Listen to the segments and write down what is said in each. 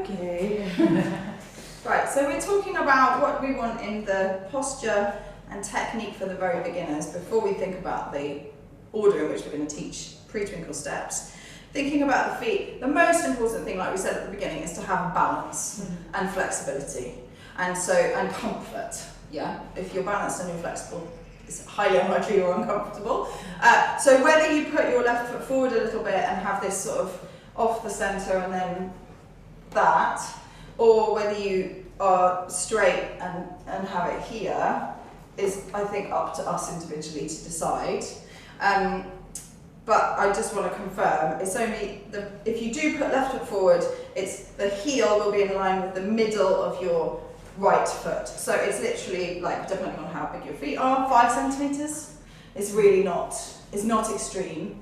Okay. Right, so we're talking about what we want in the posture and technique for the very beginners before we think about the order in which we're going to teach pre-twinkle steps. Thinking about the feet, the most important thing, like we said at the beginning, is to have balance and flexibility, and comfort. Yeah, if you're balanced and you're flexible, it's highly unlikely you're uncomfortable. So whether you put your left foot forward a little bit and have this sort of off the centre and then that, or whether you are straight and have it here, is, I think, up to us individually to decide. But I just want to confirm, it's only, if you do put left foot forward, it's the heel will be in line with the middle of your right foot. So it's literally, like, depending on how big your feet are, 5 centimetres is really not, is not extreme.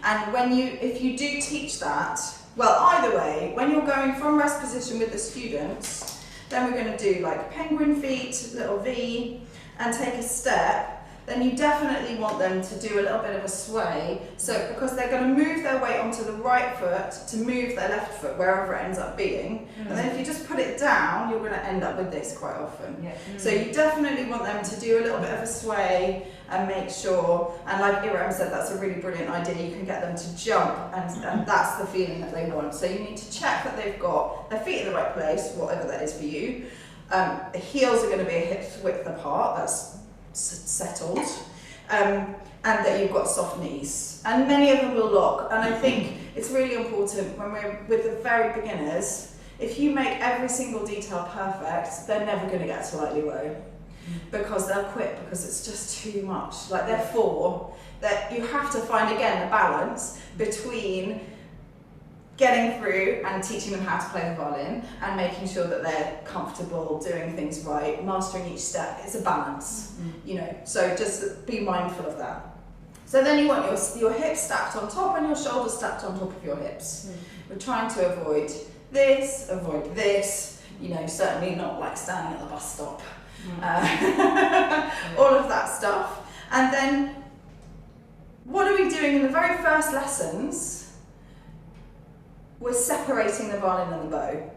And if you do teach that, well, either way, when you're going from rest position with the students, then we're going to do like penguin feet, little V, and take a step. Then you definitely want them to do a little bit of a sway, so because they're going to move their weight onto the right foot to move their left foot wherever it ends up being. And then if you just put it down, you're going to end up with this quite often. So you definitely want them to do a little bit of a sway and make sure, and like Iram said, that's a really brilliant idea, you can get them to jump, and that's the feeling that they want. So you need to check that they've got their feet in the right place, whatever that is for you. The heels are going to be a hip width apart, that's settled, and that you've got soft knees, and many of them will lock. And I think it's really important when we're with the very beginners, if you make every single detail perfect, they're never going to get to lightly row, because they'll quit because it's just too much. Like, therefore, that you have to find again a balance between getting through and teaching them how to play the violin and making sure that they're comfortable doing things right, mastering each step. It's a balance, you know, so just be mindful of that. So then you want your hips stacked on top and your shoulders stacked on top of your hips. We're trying to avoid this, you know, certainly not like standing at the bus stop, all of that stuff. And then what are we doing in the very first lessons? We're separating the violin and the bow.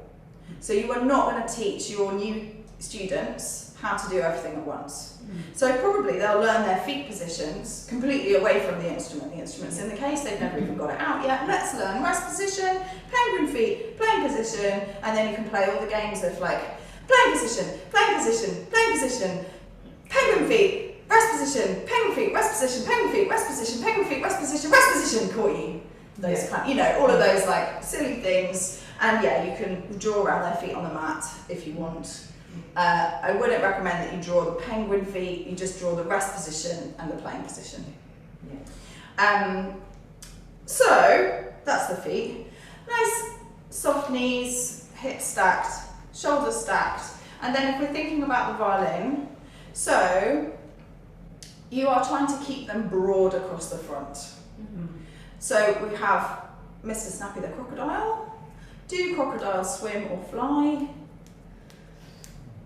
So you are not going to teach your new students how to do everything at once. So probably they'll learn their feet positions completely away from the instrument. The instrument's in the case, they've never even got it out yet. Let's learn rest position, penguin feet, playing position, and then you can play all the games of like playing position, playing position, playing position, penguin feet, rest position, penguin feet, rest position, penguin feet, rest position, penguin feet, rest position, rest position, caught you. Those kind, you know, all of those like silly things, and yeah, you can draw around their feet on the mat if you want. I wouldn't recommend that you draw the penguin feet, you just draw the rest position and the playing position. So that's the feet. Nice soft knees, hips stacked, shoulders stacked, and then if we're thinking about the violin, so you are trying to keep them broad across the front. So we have Mr. Snappy the crocodile. Do crocodiles swim or fly?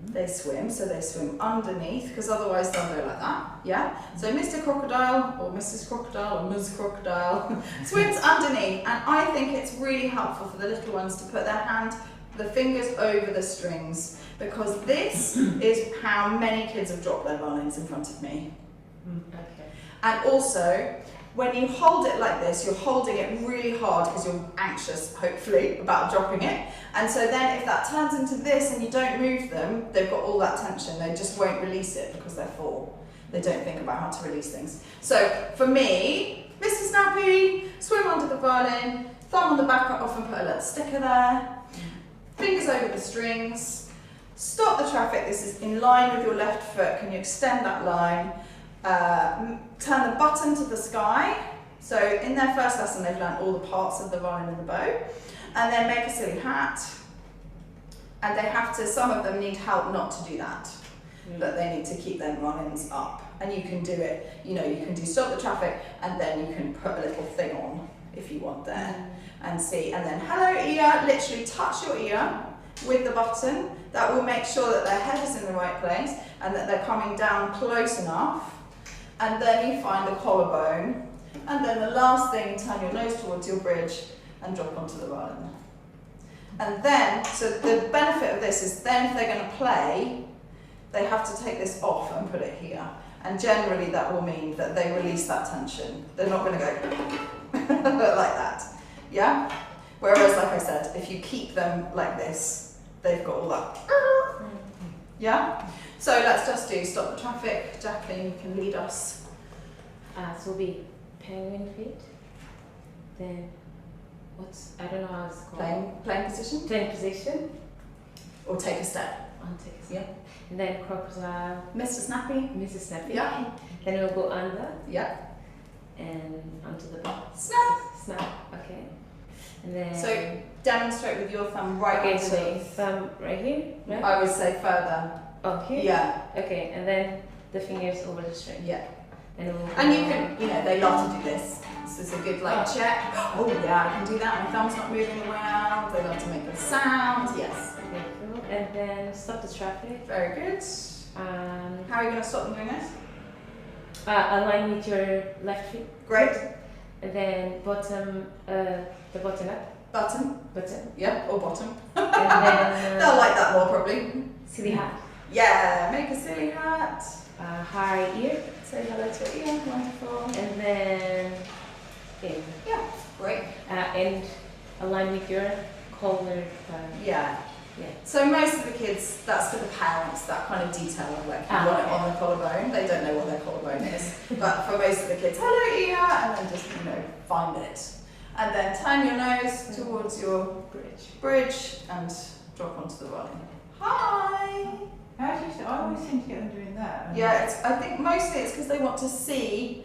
They swim, so they swim underneath, because otherwise they'll go like that, yeah? So Mr. Crocodile, or Mrs. Crocodile, or Ms. Crocodile swims underneath, and I think it's really helpful for the little ones to put the fingers over the strings, because this is how many kids have dropped their violins in front of me. And also, when you hold it like this, you're holding it really hard because you're anxious, hopefully, about dropping it. And so then if that turns into this and you don't move them, they've got all that tension. They just won't release it because they're full. They don't think about how to release things. So for me, Mr. Snappy, swim under the violin, thumb on the back, I often put a little sticker there, fingers over the strings, stop the traffic. This is in line with your left foot. Can you extend that line? Turn the button to the sky. So in their first lesson they've learned all the parts of the violin and the bow, and then make a silly hat, and they have to, some of them need help not to do that, but they need to keep their violins up, and you can do it, you know, you can do stop the traffic and then you can put a little thing on if you want there and see, and then hello ear, literally touch your ear with the button. That will make sure that their head is in the right place and that they're coming down close enough. And then you find the collarbone, and then the last thing, turn your nose towards your bridge and drop onto the violin. And then, so the benefit of this is then if they're going to play, they have to take this off and put it here. And generally that will mean that they release that tension. They're not going to go like that. Yeah? Whereas, like I said, if you keep them like this, they've got all that. Yeah? So let's just do stop the traffic. Jacqueline, you can lead us. So be penguin feet. Then I don't know how it's called. Playing position? Playing position. Or take a step. On take a step. Yeah. And then crocodile. Mr. Snappy. Mrs. Snappy. Yeah. Then we'll go under. Yeah. And onto the back. Snap. Snap. Okay. And then. So demonstrate with your thumb right okay, onto so thumb right here. Right? I would say further. Okay. Yeah. Okay, and then the fingers over the string. Yeah. And you can, they love to do this. This is a good check. Oh yeah, I can do that. My thumb's not moving around. They love to make a sound. Yes. Okay, cool. And then stop the traffic. Very good. How are you going to stop them doing this? Align with your left foot. Great. And then bottom, the button up. Button. Yep, or bottom. And then they'll like that more probably. silly hat. Yeah, make a silly hat. High ear. Say hello to your ear. Wonderful. And then in. Yeah, great. And align with your collar. Yeah. Yeah. So most of the kids, that's for the parents, that kind of detail of like you want it on the collarbone. They don't know what their collarbone is. But for most of the kids, hello ear, and then just, find it. And then turn your nose towards your bridge and drop onto the violin. Hi! How do you say? I always seem to get them doing that. Yeah, I think mostly it's because they want to see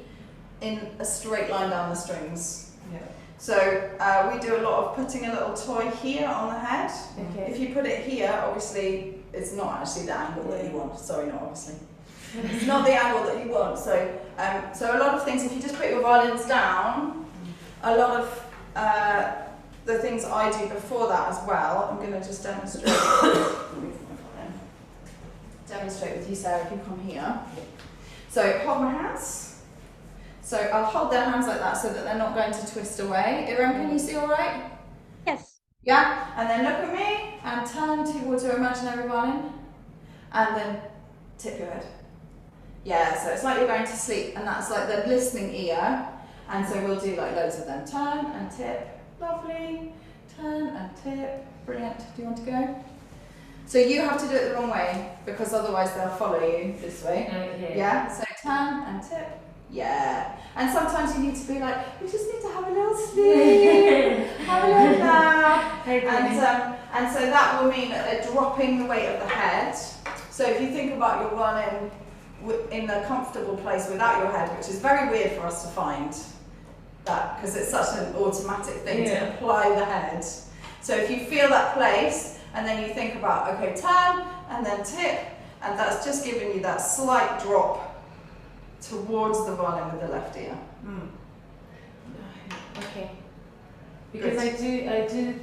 in a straight line down the strings. Yeah. So we do a lot of putting a little toy here on the head. Okay. If you put it here, obviously it's not actually the angle that you want. Sorry, not obviously. It's not the angle that you want. So so a lot of things, if you just put your violins down, a lot of the things I do before that as well, I'm going to just demonstrate. Demonstrate with you, Sarah, if you come here. So hold my hands. So I'll hold their hands like that so that they're not going to twist away. Iram, can you see all right? Yes. Yeah? And then look at me and turn towards your imaginary violin. And then tip your head. Yeah, so it's like you're going to sleep, and that's like the listening ear. And so we'll do like loads of them. Turn and tip. Lovely. Turn and tip. Brilliant. Do you want to go? So you have to do it the wrong way, because otherwise they'll follow you this way. Okay. Yeah? So turn and tip. Yeah. And sometimes you need to be like, we just need to have a little sleep. Have a little nap. And so that will mean that they're dropping the weight of the head. So if you think about your violin in a comfortable place without your head, which is very weird for us to find that, because it's such an automatic thing to apply the head. So if you feel that place, and then you think about, okay, turn, and then tip, and that's just giving you that slight drop towards the violin with the left ear. Okay. Because I do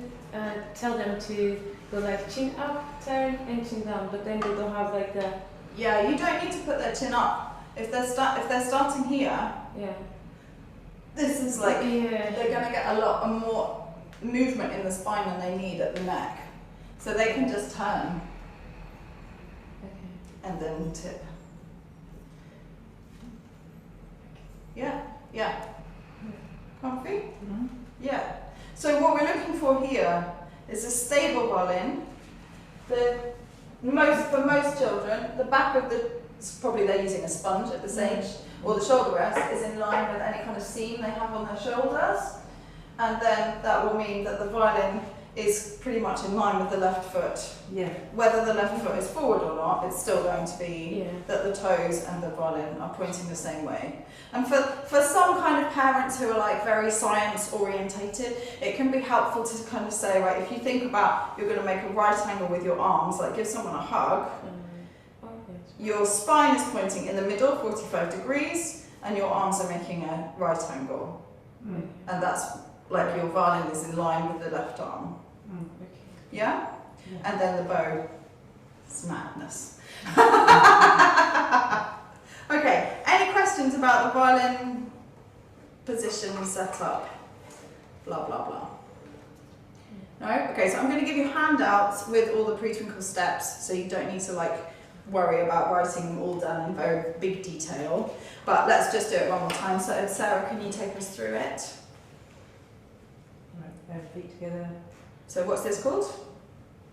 tell them to go like chin up, turn, and chin down, but then they don't have like the. Yeah, you don't need to put their chin up. If they're starting here, this is like they're going to get a lot more movement in the spine than they need at the neck. So they can just turn and then tip. Yeah. Comfy? Mm-hmm. Yeah. So what we're looking for here is a stable violin. For most children, the back of probably they're using a sponge at this age, or the shoulder rest is in line with any kind of seam they have on their shoulders. And then that will mean that the violin is pretty much in line with the left foot. Yeah. Whether the left foot is forward or not, it's still going to be that the toes and the violin are pointing the same way. And for some kind of parents who are like very science orientated, it can be helpful to kind of say, right, if you think about you're going to make a right angle with your arms, like give someone a hug, your spine is pointing in the middle, 45 degrees, and your arms are making a right angle. And that's like your violin is in line with the left arm. Yeah? And then the bow is madness. Okay, any questions about the violin position setup? Blah, blah, blah. No? Okay, so I'm going to give you handouts with all the pre-twinkle steps, so you don't need to like worry about writing them all down in very big detail. But let's just do it one more time. So Sarah, can you take us through it? Right, feet together, So what's this called?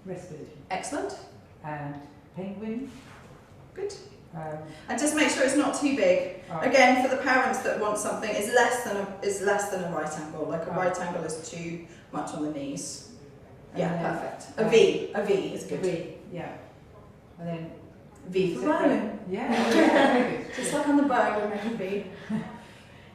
rest position. Excellent. And penguin. Good. Um, And just make sure it's not too big. right. Again, for the parents that want something, it's less than a right angle. Like a Right. right angle is too much on the knees. And Yeah, then, perfect. A V. A V is good. V, yeah. And then V for separate- bone. Yeah, very good. Just like on the bow, we make a V.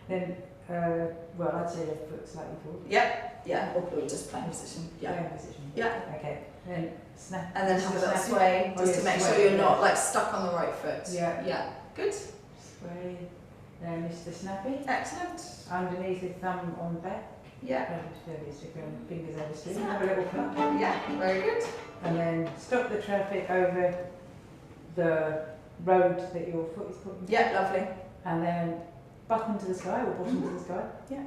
Then, well, I'd say left foot slightly forward. Yeah, or just plain position. Yeah. Playing position. Yeah. Okay. Then snap. And then have a little snap. sway, Oh, just to yeah, make sway, sure you're yeah. not like stuck on the right foot. Yeah. Yeah. Good. Sway. Then Mr. Snappy. Excellent. Underneath the thumb on back. Yeah. Stick your fingers over sleeve. Have a little clap. Yeah. Very good. And then stop the traffic over the road that your foot is pointing to. Yeah. Lovely. And then button to the sky or bottom to the sky. Yeah.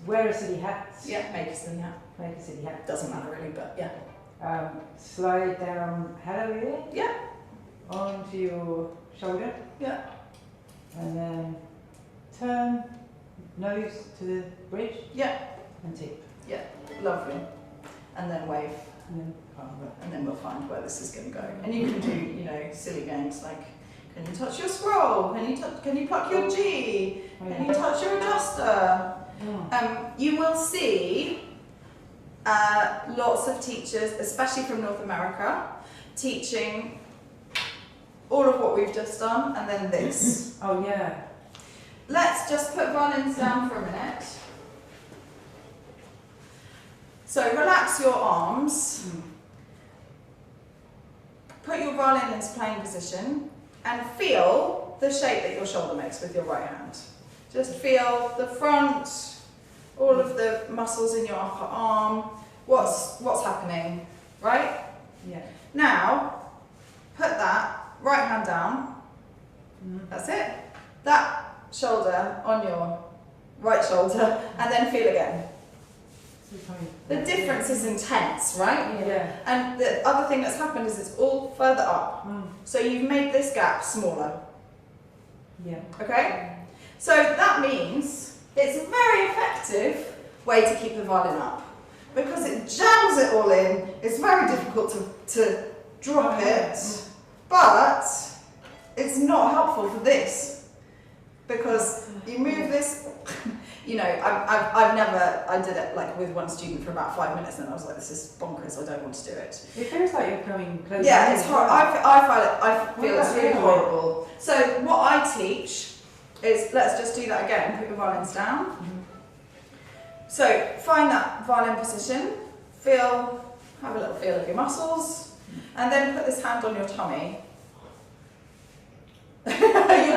Wear a silly hat. Yeah. Make a silly hat. Make a silly hat. Doesn't matter really, but yeah. Slide down hello here. Yeah. Onto your shoulder. Yeah. And then turn nose to the bridge. Yeah. And tip. Lovely. And then wave. And then palm up. And then we'll find where this is going to go. And you can do, you know, silly games like, can you touch your scroll? Can you pluck your G? Can you touch your adjuster? You will see lots of teachers, especially from North America, teaching all of what we've just done and then this. Oh yeah. Let's just put violins down for a minute. So relax your arms. Put your violin into playing position and feel the shape that your shoulder makes with your right hand. Just feel the front, all of the muscles in your upper arm. What's happening, right? Yeah. Now, put that right hand down. That's it. That shoulder on your right shoulder, and then feel again. The difference is intense, right? Yeah. And the other thing that's happened is it's all further up. So you've made this gap smaller. Yeah. Okay? So that means it's a very effective way to keep the violin up. Because it jams it all in, it's very difficult to drop it, but it's not helpful for this. Because you move this, you know, I did it like with one student for about 5 minutes and I was like, this is bonkers, I don't want to do it. It feels like you're coming closer. Yeah, it's horrible. I feel it's really horrible. So what I teach is, let's just do that again, put your violins down. So find that violin position, have a little feel of your muscles, and then put this hand on your tummy. Your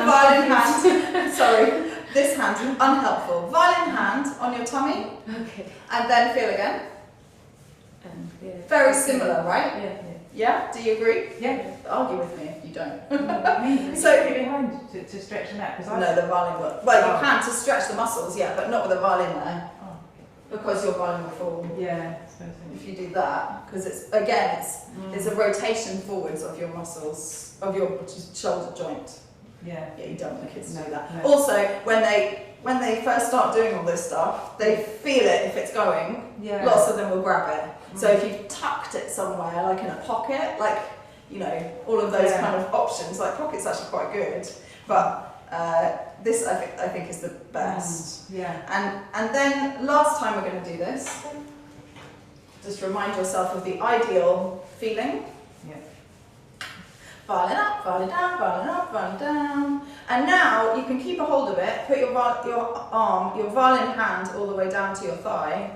violin hand, sorry, this hand, unhelpful. Violin hand on your tummy, Okay. and then feel again. And yeah. Very similar, right? Yeah. Yeah, do you agree? Yeah. Argue with me if you don't. So So- behind to stretch that because No, the violin will. Well, you can to stretch the muscles, yeah, but not with a violin there, Oh, because your violin will fall. yeah. I suppose so. If you do that, because it's a rotation forwards of your muscles, of your shoulder joint. Yeah. Yeah, you don't want the kids to do No, that. no. Also, when they first start doing all this stuff, they feel it if it's going. Yeah. Lots of them will grab it. So if you've tucked it somewhere, like in a pocket, like, you know, all of those Yeah. kind of options, like pocket's actually quite good, but this I think is the best. Yeah. And then last time we're going to do this, just remind yourself of the ideal feeling. Yeah. Violin up, violin down, violin up, violin down. And now you can keep a hold of it, put your violin hand all the way down to your thigh.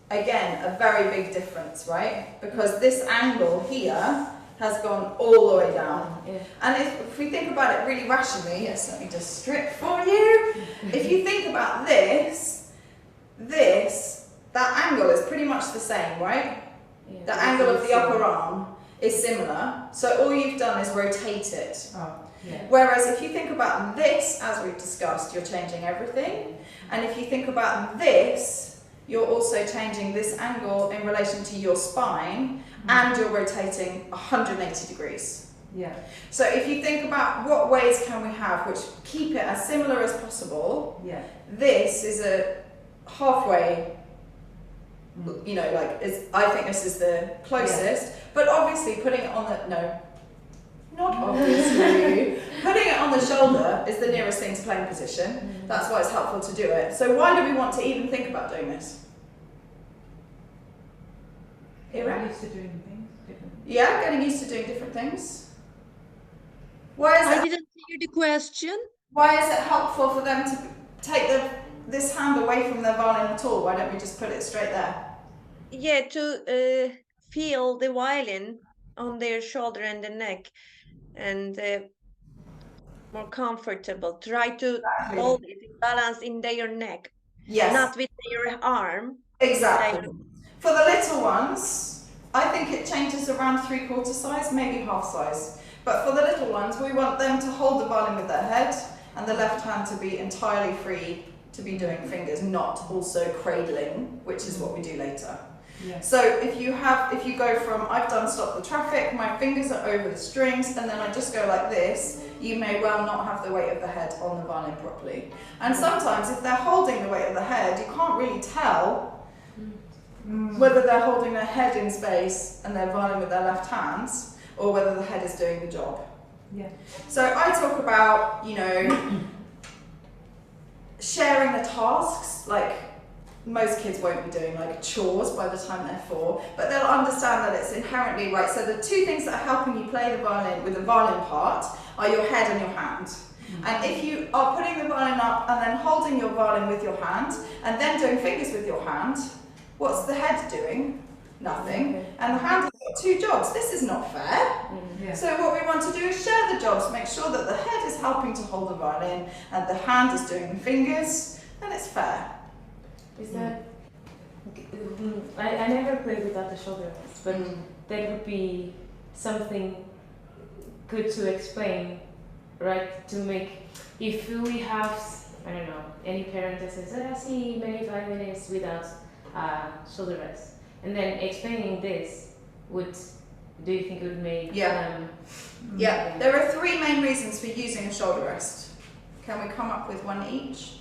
Again, a very big difference, right? Because this angle here has gone all the way down. Yeah. And if we think about it really rationally, yes, let me just strip for you. If you think about this, that angle is pretty much the same, right? Yeah. The angle of the upper arm is similar. So all you've done is rotate it. Oh, yeah. Whereas if you think about this, as we've discussed, you're changing everything. And if you think about this, you're also changing this angle in relation to your spine, and you're rotating 180 degrees. Yeah. So if you think about what ways can we have which keep it as similar as possible, Yeah. this is a halfway, you know, like, I think this is the closest, but obviously putting it on the, no, not obviously, putting it on the shoulder is the nearest thing to playing position. That's why it's helpful to do it. So why do we want to even think about doing this? Getting used to doing things different. Yeah, getting used to doing different things. Why is I it, didn't hear the question. why is it helpful for them to take this hand away from their violin at all? Why don't we just put it straight there? Yeah, to feel the violin on their shoulder and the neck, and more comfortable. Try to hold it in balance in their neck, Yes. not with their arm. Exactly. For the little ones, I think it changes around 3/4 size, maybe half size. But for the little ones, we want them to hold the violin with their head and the left hand to be entirely free to be doing fingers, not also cradling, which is what we do later. Yeah. So if you go from, I've done stop the traffic, my fingers are over the strings, and then I just go like this, you may well not have the weight of the head on the violin properly. And sometimes if they're holding the weight of the head, you can't really tell whether they're holding their head in space and their violin with their left hands, or whether the head is doing the job. Yeah. So I talk about, you know, sharing the tasks, like most kids won't be doing like chores by the time they're 4, but they'll understand that it's inherently right. So the two things that are helping you play the violin with the violin part are your head and your hand. And if you are putting the violin up and then holding your violin with your hand and then doing fingers with your hand, what's the head doing? Nothing. And the hand has got 2 jobs. This is not fair. Yeah. So what we want to do is share the jobs, make sure that the head is helping to hold the violin and the hand is doing the fingers, and it's fair. Is that? I never played without the shoulder rest, but that would be something good to explain, right? To make, if we have, I don't know, any parent that says, I see many violinists without shoulder rest, and then explaining this do you think it would make Yeah, there are 3 main reasons for using a shoulder rest. Can we come up with one each?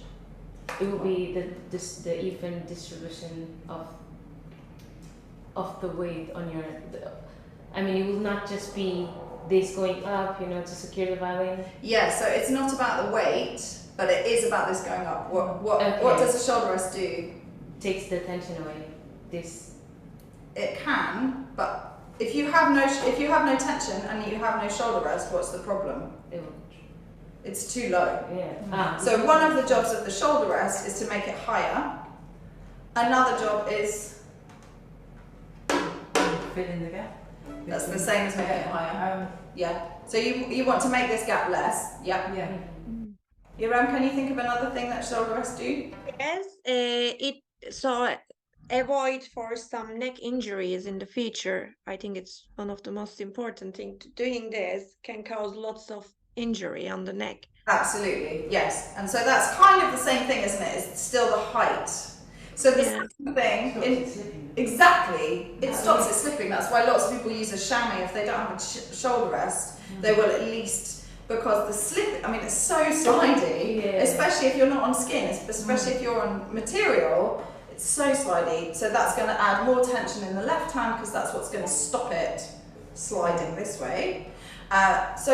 It will be the even distribution of the weight on your. I mean, it will not just be this going up, you know, to secure the violin. Yeah, so it's not about the weight, but it is about this going up. What does a shoulder rest do? Takes the tension away. This. It can, but if you have no tension and you have no shoulder rest, what's the problem? It will. It's too low. Yeah. So one of the jobs of the shoulder rest is to make it higher. Another job is Fill in the gap. that's the same as making it higher. Yeah. So you want to make this gap less. Yeah. Yeah. Iram, can you think of another thing that shoulder rests do? Yes, it so avoid for some neck injuries in the future. I think it's one of the most important thing. Doing this can cause lots of injury on the neck. Absolutely, yes. And so that's kind of the same thing, isn't it? It's still the height. So the same thing, exactly, it stops it slipping. That's why lots of people use a chamois if they don't have a shoulder rest. They will at least, because the slip, I mean, it's so slidey, especially if you're not on skin, especially if you're on material, it's so slidey. So that's going to add more tension in the left hand because that's what's going to stop it sliding this way. So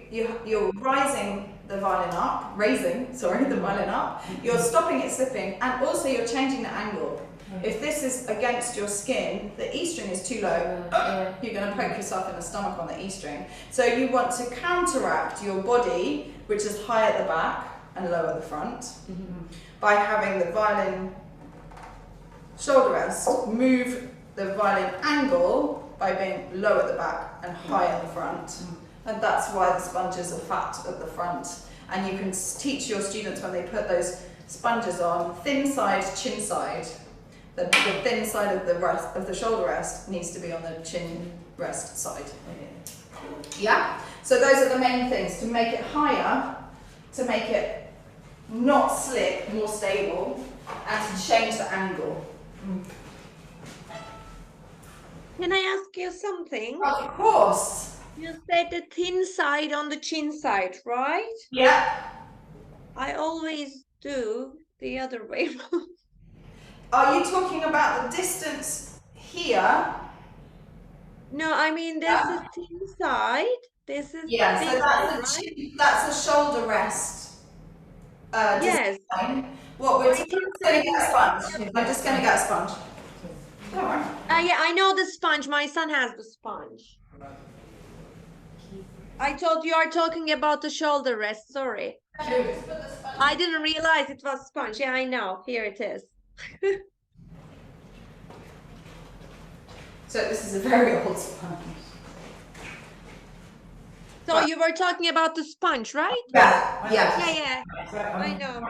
you're raising the violin up, you're stopping it slipping, and also you're changing the angle. If this is against your skin, the E string is too low, you're going to poke yourself in the stomach on the E string. So you want to counteract your body, which is high at the back and low at the front, by having the violin shoulder rest move the violin angle by being low at the back and high at the front. And that's why the sponges are fat at the front. And you can teach your students when they put those sponges on, thin side, chin side. The thin side of the shoulder rest needs to be on the chin rest side. Yeah? So those are the main things, to make it higher, to make it not slip, more stable, and to change the angle. Can I ask you something? Of course. You said the thin side on the chin side, right? Yeah. I always do the other way around. Are you talking about the distance here? No, I mean this is thin side. This is Yeah, big so side, that's right? that's a shoulder rest Yes. design. What we're My I'm thin just going to side get a is sponge. I'm just going to get a sponge. Don't worry. yeah, I know the sponge. My son has the sponge. I thought you are talking about the shoulder rest. Sorry. I didn't realize it was sponge. Yeah, I know. Here it is. So this is a very old sponge. So you were talking about the sponge, right? Yeah, Yeah, yeah. yeah. I know.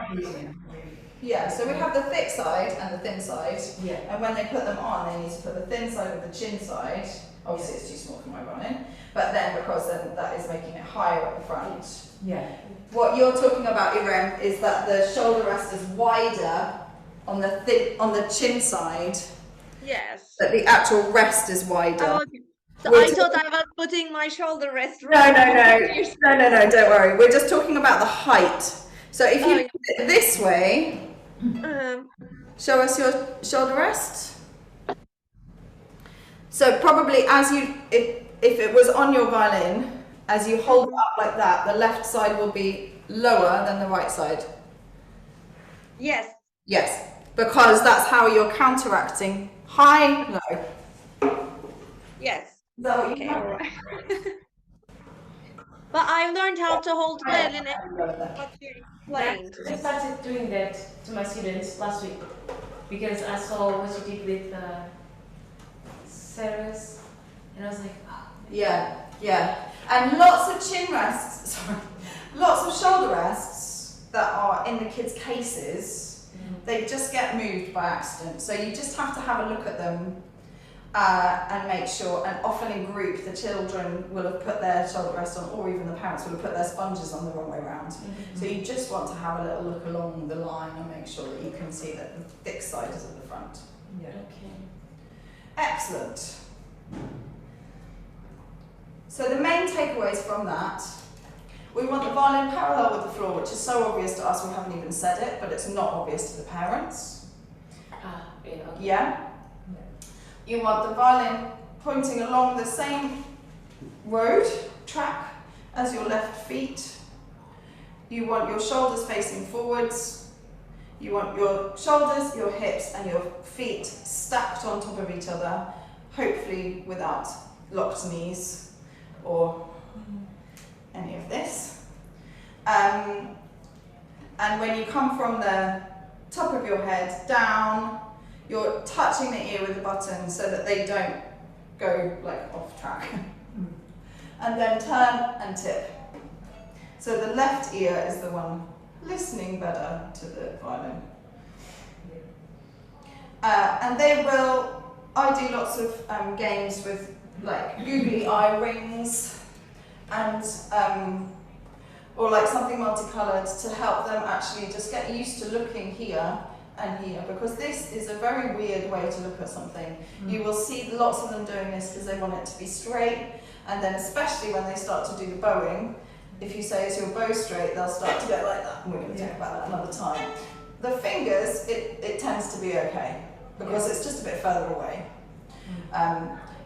Yeah, so we have the thick side and the thin side. Yeah. And when they put them on, they need to put the thin side with the chin side. Obviously it's too small for my violin. But then because then that is making it higher at the front. Yeah. What you're talking about, Irem, is that the shoulder rest is wider on the chin side, Yes. that the actual rest is wider. Oh, okay. So We're I thought I was putting my shoulder rest No, right. no, don't worry. We're just talking about the height. So if you Oh, put it this way, Um, show us your shoulder rest. So probably as you, if it was on your violin, as you hold it up like that, the left side will be lower than the right side. yes. Yes, because that's how you're counteracting high, low. Yes. Is that what you Okay, have? all right. But I learned how to hold violin and what you explained. I started doing that to my students last week because I saw what you did with Sarah's, and I was like, oh. Yeah, yeah. And lots of chin rests, sorry, lots of shoulder rests that are in the kids' cases, they just get moved by accident. So you just have to have a look at them and make sure, and often in group the children will have put their shoulder rest on, or even the parents will have put their sponges on the wrong way around. So you just want to have a little look along the line and make sure that you can see that the thick side is at the front. Yeah. Okay. Excellent. So the main takeaways from that, we want the violin parallel with the floor, which is so obvious to us we haven't even said it, but it's not obvious to the parents. Yeah. Okay. Yeah? You want the violin pointing along the same road, track, as your left feet. You want your shoulders facing forwards. You want your shoulders, your hips and your feet stacked on top of each other, hopefully without locked knees or any of this. And when you come from the top of your head down, you're touching the ear with the button so that they don't go like off track. And then turn and tip. So the left ear is the one listening better to the violin. And they will, I do lots of games with like googly eye rings and or like something multicoloured to help them actually just get used to looking here and here, because this is a very weird way to look at something. You will see lots of them doing this because they want it to be straight, and then especially when they start to do the bowing, if you say, is your bow straight, they'll start to go like that, and we're going to talk about that another time. The fingers, it tends to be okay, because it's just a bit further away.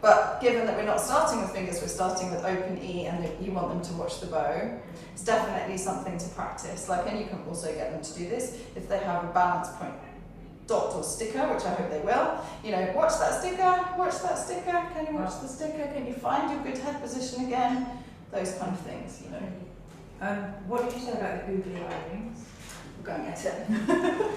But given that we're not starting with fingers, we're starting with open E, and you want them to watch the bow, it's definitely something to practice. Like, and you can also get them to do this if they have a balance point dot or sticker, which I hope they will. You know, watch that sticker, can you watch the sticker, can you find your good head position again? Those kind of things, you know. What did you say about the googly eye rings? We're going at it.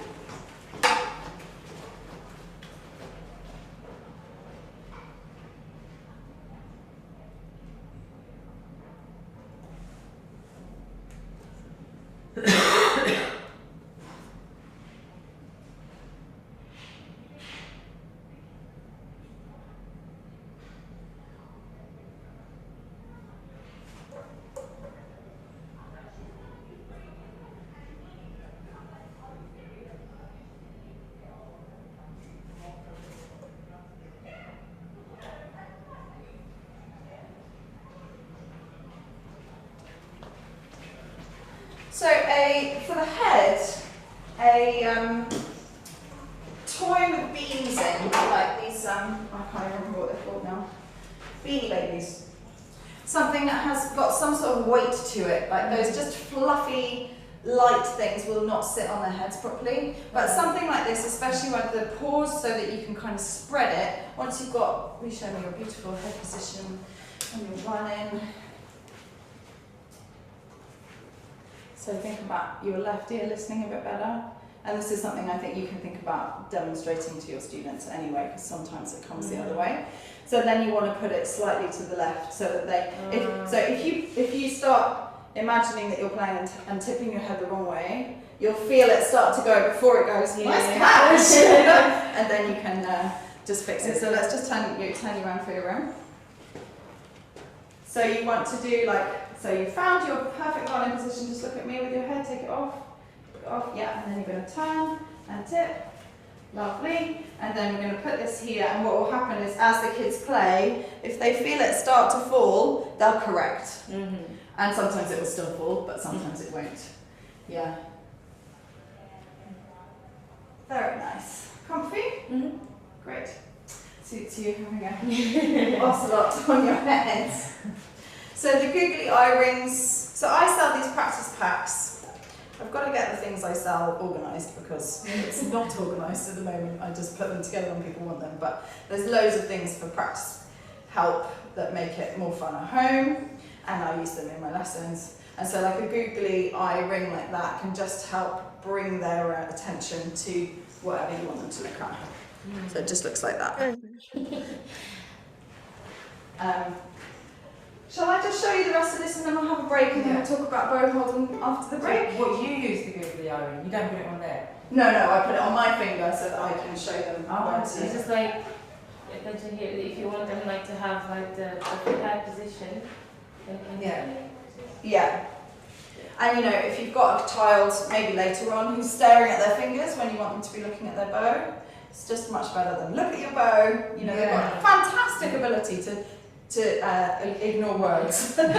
So for the head, a toy with beans in, like these, I can't even remember what they're called now, Beanie Babies. Something that has got some sort of weight to it, like those just fluffy, light things will not sit on their heads properly. But something like this, especially with the paws, so that you can kind of spread it. Once you've got, will you show me your beautiful head position when you're running. So think about your left ear listening a bit better. And this is something I think you can think about demonstrating to your students anyway, because sometimes it comes the other way. So then you want to put it slightly to the left, so that they. If you start imagining that you're playing and tipping your head the wrong way, you'll feel it start to go before it goes. Nice catch, and then you can just fix it. So let's just turn you around for your room. So you want to do so you found your perfect violin position. Just look at me with your head. Take it off. Yeah, and then you're going to turn and tip. Lovely. And then we're going to put this here, and what will happen is as the kids play, if they feel it start to fall, they'll correct. And sometimes it will still fall, but sometimes it won't. Yeah. Very nice. Comfy? Great. Suits you having a ocelot on your head. So the googly eye rings. So I sell these practice packs. I've got to get the things I sell organised because it's not organised at the moment. I just put them together when people want them. But there's loads of things for practice help that make it more fun at home, and I use them in my lessons. And so like a googly eye ring like that can just help bring their attention to whatever you want them to look at. So it just looks like that. Shall I just show you the rest of this and then we'll have a break and then we'll talk about bow holding after the break? So what you use the googly eye ring, you don't put it on there? No, I put it on my finger so that I can show them where It's to. just like, if you want them to have the head position. Yeah. And if you've got a child maybe later on who's staring at their fingers when you want them to be looking at their bow, it's just much better than look at your bow. They've got a fantastic ability to ignore words. And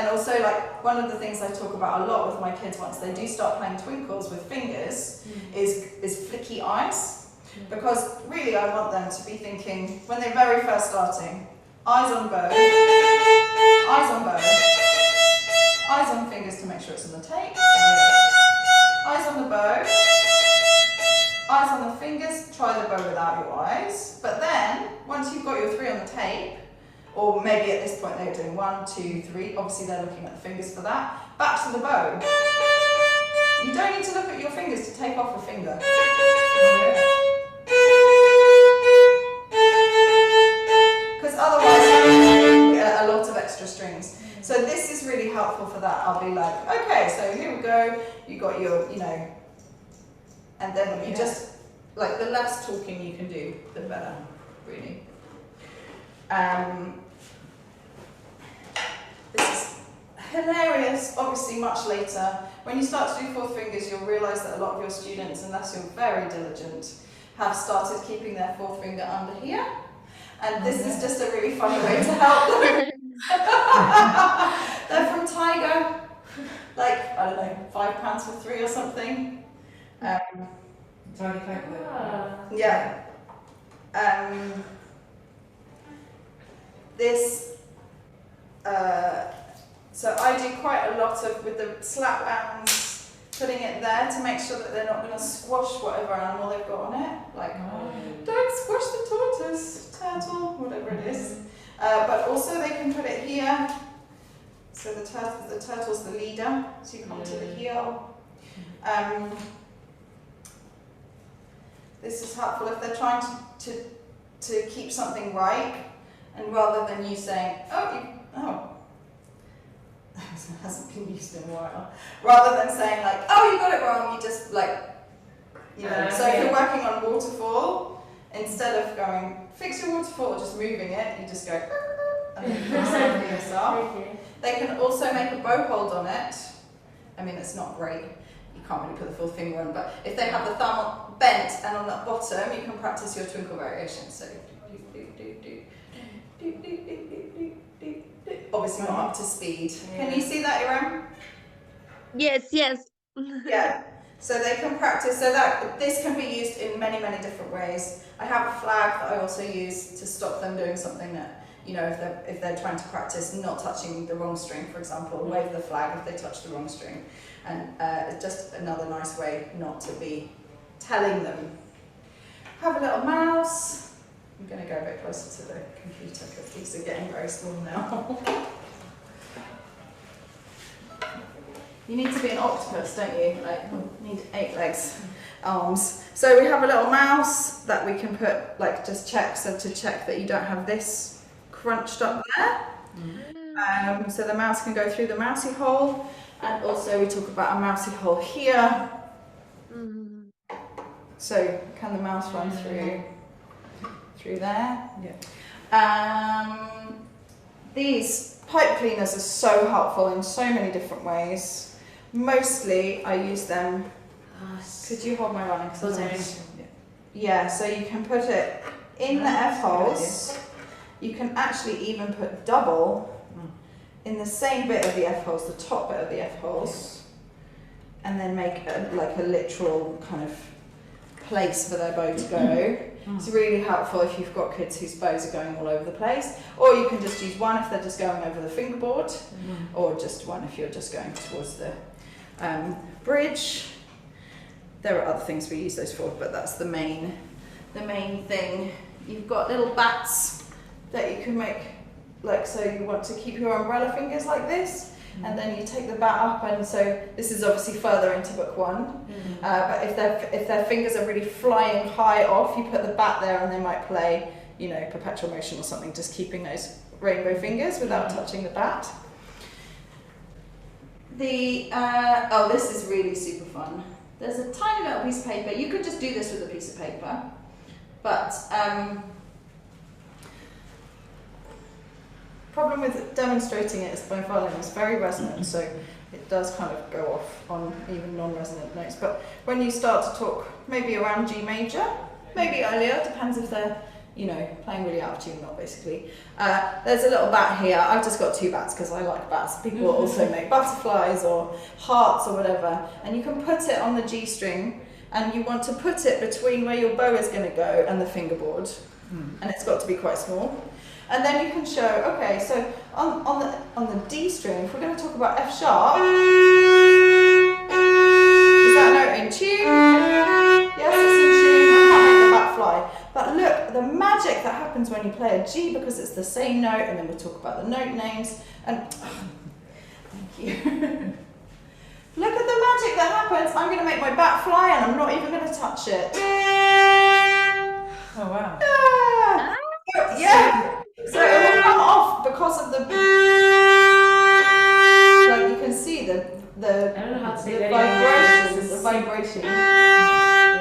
also like one of the things I talk about a lot with my kids once they do start playing twinkles with fingers is flicky eyes, because really I want them to be thinking when they're very first starting, eyes on bow, eyes on fingers to make sure it's on the tape, eyes on the bow, eyes on the fingers, try the bow without your eyes. But then, once you've got your 3 on the tape, or maybe at this point they're doing 1, 2, 3, obviously they're looking at the fingers for that, back to the bow. You don't need to look at your fingers to take off a finger. Because otherwise you get a lot of extra strings. So this is really helpful for that. I'll be like, okay, so here we go, you got your, and then you just, like the less talking you can do, the better, really. This is hilarious, obviously much later. When you start to do 4th fingers, you'll realise that a lot of your students, unless you're very diligent, have started keeping their 4th finger under here. And this is just a really funny way to help them. They're from Tiger, like, I don't know, £5 for 3 or something. Yeah. So I do quite a lot of, with the slap bands, putting it there to make sure that they're not going to squash whatever animal they've got on it. Like, don't squash the tortoise, turtle, whatever it is. But also they can put it here. So the turtle's the leader, so you come to the heel. This is helpful if they're trying to keep something right, and rather than you saying, this hasn't been used in a while, rather than saying like, oh, you got it wrong, you just like, so if you're working on waterfall, instead of going, fix your waterfall, or just moving it, you just go, and then fix it for yourself. They can also make a bow hold on it. I mean, it's not great. You can't really put the full finger on, but if they have the thumb bent and on the bottom, you can practice your twinkle variation. So, Obviously not up to speed. Can you see that, Iram? Yes, yes. Yeah. So they can practice. So that this can be used in many, many different ways. I have a flag that I also use to stop them doing something that, you know, if they're trying to practice not touching the wrong string, for example, wave the flag if they touch the wrong string. And it's just another nice way not to be telling them. Have a little mouse. I'm going to go a bit closer to the computer because these are getting very small now. You need to be an octopus, don't you? Like, you need 8 legs, arms. So we have a little mouse that we can put, like, just check, so to check that you don't have this crunched up there. So the mouse can go through the mousy hole, and also we talk about a mousy hole here. So can the mouse run through there? Yeah. These pipe cleaners are so helpful in so many different ways. Mostly I use them. Could you hold my running? Yeah, so you can put it in the F holes. You can actually even put double in the same bit of the F holes, the top bit of the F holes, and then make like a literal kind of place for their bow to go. It's really helpful if you've got kids whose bows are going all over the place, or you can just use one if they're just going over the fingerboard, or just one if you're just going towards the bridge. There are other things we use those for, but that's the main thing. You've got little bats that you can make, like, so you want to keep your umbrella fingers like this, and then you take the bat up, and so this is obviously further into book 1. But if their fingers are really flying high off, you put the bat there, and they might play, you know, perpetual motion or something, just keeping those rainbow fingers without touching the bat. This is really super fun. There's a tiny little piece of paper. You could just do this with a piece of paper, but problem with demonstrating it is my violin is very resonant, so it does kind of go off on even non-resonant notes. But when you start to talk maybe around G major, maybe earlier, depends if they're, you know, playing really out of tune or not, basically. There's a little bat here. I've just got 2 bats because I like bats. People also make butterflies or hearts or whatever, and you can put it on the G string, and you want to put it between where your bow is going to go and the fingerboard, and it's got to be quite small. And then you can show, okay, so on the D string, if we're going to talk about F sharp, is that note in tune? Yes, it's in tune. I can't make the bat fly. But look, the magic that happens when you play a G, because it's the same note, and then we'll talk about the note names. And thank you. Look at the magic that happens. I'm going to make my bat fly, and I'm not even going to touch it. Oh wow. Yeah. So it will come off because of the, like you can see the I don't know how to say that. vibration.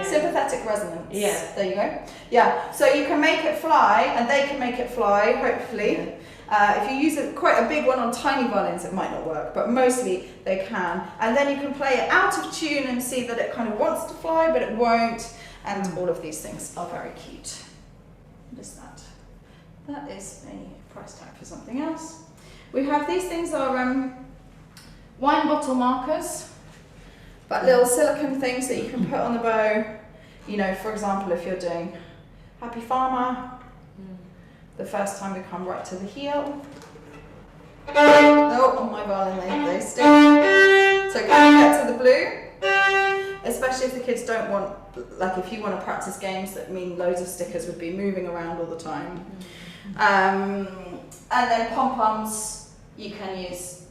Sympathetic resonance. Yeah. There you go. Yeah. So you can make it fly, and they can make it fly, hopefully. If you use quite a big one on tiny violins, it might not work, but mostly they can. And then you can play it out of tune and see that it kind of wants to fly, but it won't. And all of these things are very cute. What is that? That is a price tag for something else. We have these things are wine bottle markers, but little silicone things that you can put on the bow. You know, for example, if you're doing Happy Farmer, the first time we come right to the heel. Oh, on my violin they stick. So can you get to the blue? Especially if the kids don't want, like if you want to practice games that mean loads of stickers would be moving around all the time. And then pom-poms you can use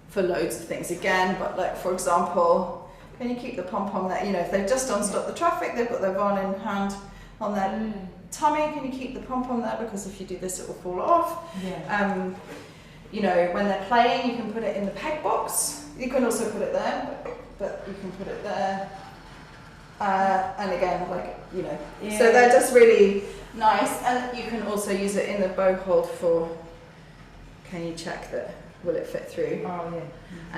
for loads of things again, but like for example, can you keep the pom-pom there? You know, if they've just unstopped the traffic, they've got their violin hand on their tummy, can you keep the pom-pom there? Because if you do this, it will fall off. Yeah. You know, when they're playing, you can put it in the peg box. You can also put it there, but you can put it there. And again, like, you know, so they're just really nice. And you can also use it in the bow hold for, can you check that, will it fit through? Oh yeah.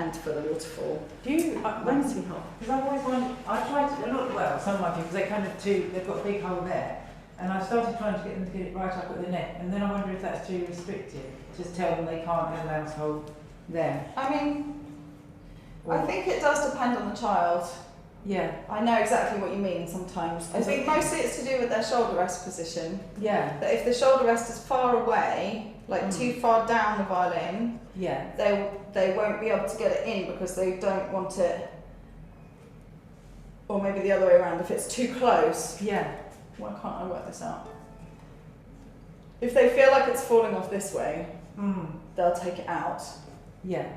And for the waterfall. Do you, because I've always wondered, I tried to, not well, some of my people, they kind of they've got a big hole there. And I started trying to get them to get it right up at the neck, and then I wonder if that's too restrictive. Just tell them they can't have a mouse hole there. I mean, I Or- think it does depend on the child. Yeah, I know exactly what you mean sometimes. I think mostly it's to do with their shoulder rest position. yeah, That if the shoulder rest is far away, like too far down the violin, yeah. they won't be able to get it in because they don't want it. Or maybe the other way around, if it's too close. Yeah, Why can't I work this out? If they feel like it's falling off this way, they'll take it out. yeah.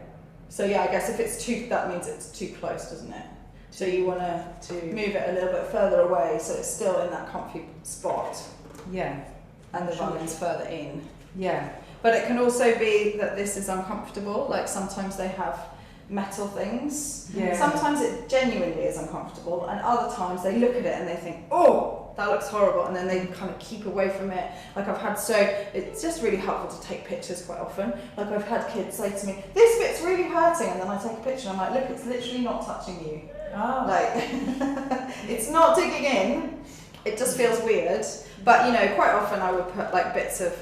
So yeah, I guess if it's too, that means it's too close, doesn't it? So you want to move it a little bit further away so it's still in that comfy spot Yeah, and the Sure. violin's further in. yeah, But it can also be that this is uncomfortable, like sometimes they have metal things. yeah. Sometimes it genuinely is uncomfortable, and other times they look at it and they think, oh, that looks horrible, and then they kind of keep away from it. Like it's just really helpful to take pictures quite often. Like I've had kids say to me, this bit's really hurting, and then I take a picture and I'm like, look, it's literally not touching you. Oh. Like, it's not digging in, it just feels weird. But you know, quite often I would put like bits of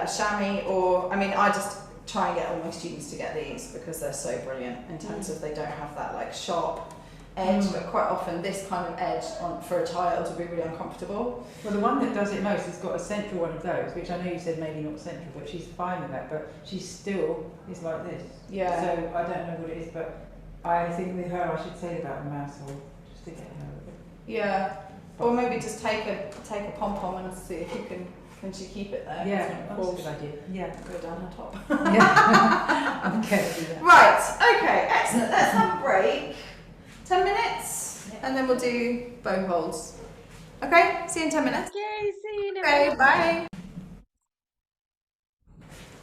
chamois, or, I mean, I just try and get all my students to get these because they're so brilliant in terms of they don't have that like sharp edge, but quite often this kind of edge for a child would be really uncomfortable. Well, the one that does it most has got a central one of those, which I know you said maybe not central, but she's fine with that, but she still is like this. Yeah. So I don't know what it is, but I think with her I should say about the mouse hole, just to get her. Yeah. Or maybe just take a pom-pom and see if you can she keep it there. Yeah, Of that's a course. good idea. Yeah. Go down her top. Yeah. Okay. Do that. Right, okay, excellent. Let's have a break. 10 minutes, and then we'll do bow holds. Okay, see you in 10 minutes. Okay, see you in a Okay, minute. bye.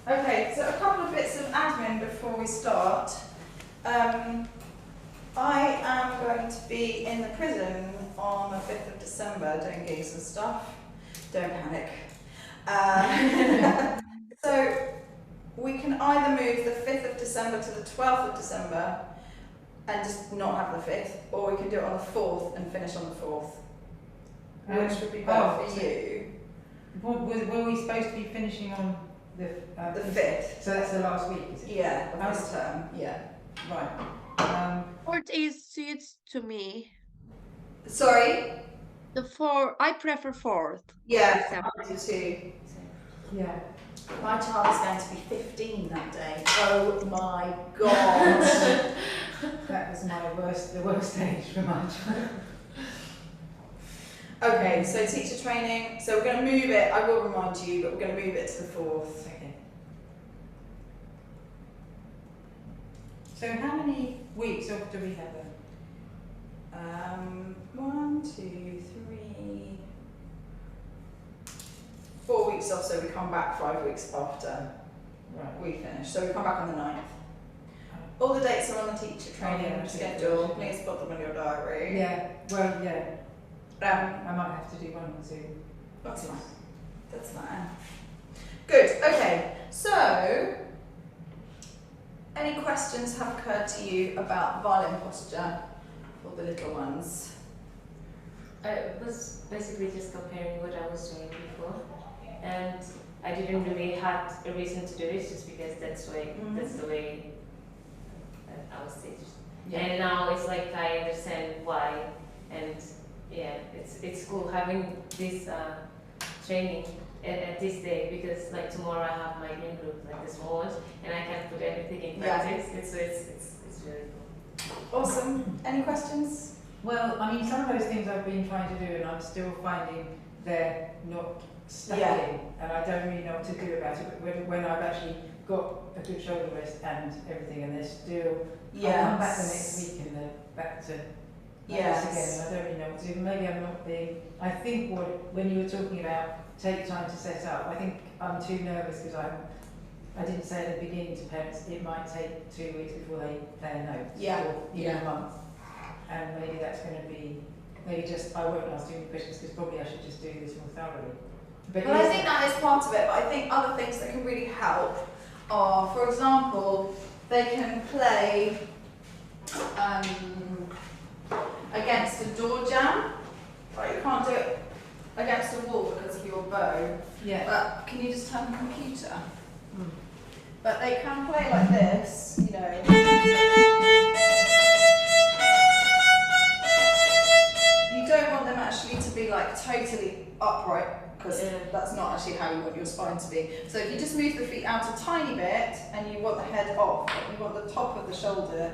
Okay, so a couple of bits of admin before we start. I am going to be in the prison on the 5th of December doing gigs and stuff. Don't panic. So we can either move the 5th of December to the 12th of December and just not have the 5th, or we can do it on the 4th and finish on the 4th. Which would be better for you? Were we supposed to be finishing on the The 5th. So that's the last week, is it? Yeah, of this term, yeah. Right. Fourth is suits to me. Sorry? I prefer fourth. Yeah, December. I do too. Yeah. My child is going to be 15 that day. Oh my god. That was the worst age for my child. Okay, so teacher training. So we're going to move it, I will remind you, but we're going to move it to the 4th. Okay. So how many weeks off do we have then? 1, 2, 3, 4 weeks off, so we come back 5 weeks after Right. we finish. So we come back on the 9th. All the dates are on the teacher training yeah, schedule. Please put them in your diary. Yeah. Well, yeah. Um, I might have to do one or two. That's fine. That's fine. Good. Okay. So, any questions have occurred to you about violin posture for the little ones? I was basically just comparing what I was doing before, and I didn't really have a reason to do this just because that's the way that I was teaching. Yeah. And now it's like I understand why, and yeah, it's cool having this training at this day, because like tomorrow I have my green group, like the small ones, and I can put everything in practice. It's really cool. Awesome. Any questions? Well, I mean, some of those things I've been trying to do, and I'm still finding they're not stuck in, and I don't really know what to do about it. But when I've actually got a good shoulder rest and everything, and they're still, I'll come back the next week and they're back to this again, and I don't really know what to do. Maybe I'm not being. I think when you were talking about take time to set up, I think I'm too nervous because I didn't say at the beginning to parents it might take 2 weeks before they play a note, or even a month. And maybe that's going to be, I won't ask too many questions because probably I should just do this more thoroughly. But Well, I think that is part of it, but I think other things that can really help are, for example, they can play against a door jamb. Right, you can't do it against a wall because of your bow. Yeah. But can you just turn the computer? Mm. But they can play like this, you know. You don't want them actually to be like totally upright, because that's not actually how you want your spine to be. So if you just move the feet out a tiny bit and you want the head off, you want the top of the shoulder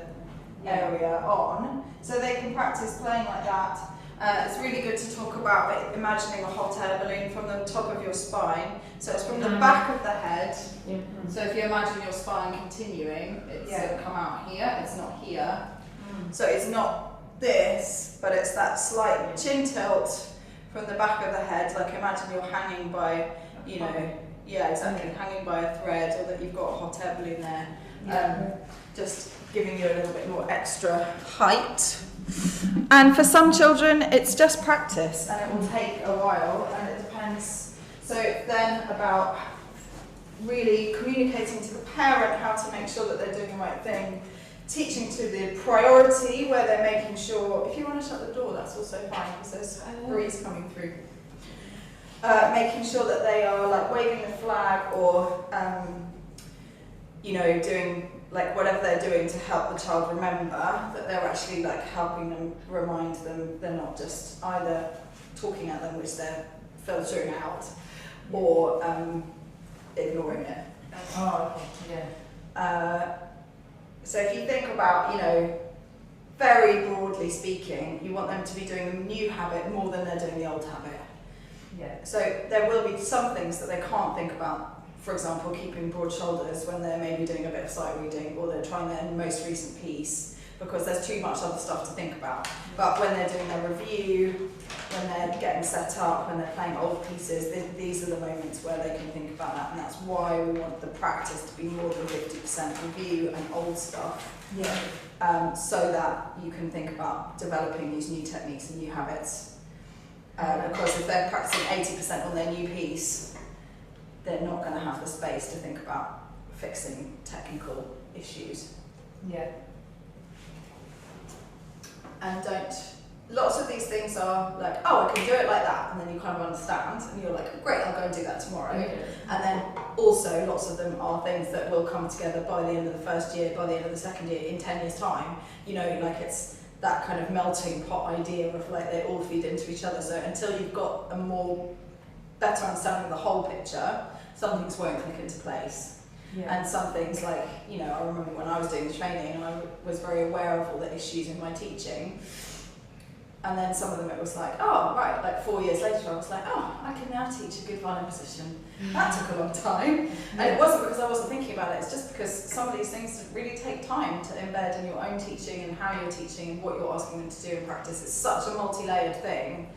area on, so they can practice playing like that. It's really good to talk about imagining a hot air balloon from the top of your spine. So it's from the back of the head. Yeah. So if you imagine your spine continuing, it's going to come out here, it's not here. So it's not this, but it's that slight chin tilt from the back of the head. Like imagine you're hanging by, you know, yeah, exactly, hanging by a thread, or that you've got a hot air balloon there. Just giving you a little bit more extra height. And for some children, it's just practice, and it will take a while, and it depends. So then about really communicating to the parent how to make sure that they're doing the right thing, teaching to the priority where they're making sure, if you want to shut the door, that's also fine, because there's a breeze coming through. Making sure that they are like waving the flag, or you know, doing like whatever they're doing to help the child remember, that they're actually like helping them, remind them they're not just either talking at them, which they're filtering out, or ignoring it. Oh, yeah. So if you think about, you know, very broadly speaking, you want them to be doing the new habit more than they're doing the old habit. Yeah. So there will be some things that they can't think about. For example, keeping broad shoulders when they're maybe doing a bit of sight reading, or they're trying their most recent piece, because there's too much other stuff to think about. But when they're doing their review, when they're getting set up, when they're playing old pieces, these are the moments where they can think about that, and that's why we want the practice to be more than 50% review and old stuff. Yeah. So that you can think about developing these new techniques and new habits. Because if they're practicing 80% on their new piece, they're not going to have the space to think about fixing technical issues. Yeah. And lots of these things are like, oh, I can do it like that, and then you kind of understand, and you're like, great, I'll go and do that tomorrow. And then also lots of them are things that will come together by the end of the first year, by the end of the second year, in 10 years' time. You know, like it's that kind of melting pot idea of like they all feed into each other. So until you've got a better understanding of the whole picture, some things won't click into place. Yeah. And some things like, you know, I remember when I was doing the training and I was very aware of all the issues in my teaching. And then some of them it was like, oh, right, like 4 years later I was like, oh, I can now teach a good violin position. That took a long time. And it wasn't because I wasn't thinking about it, it's just because some of these things really take time to embed in your own teaching and how you're teaching and what you're asking them to do in practice. It's such a multi-layered thing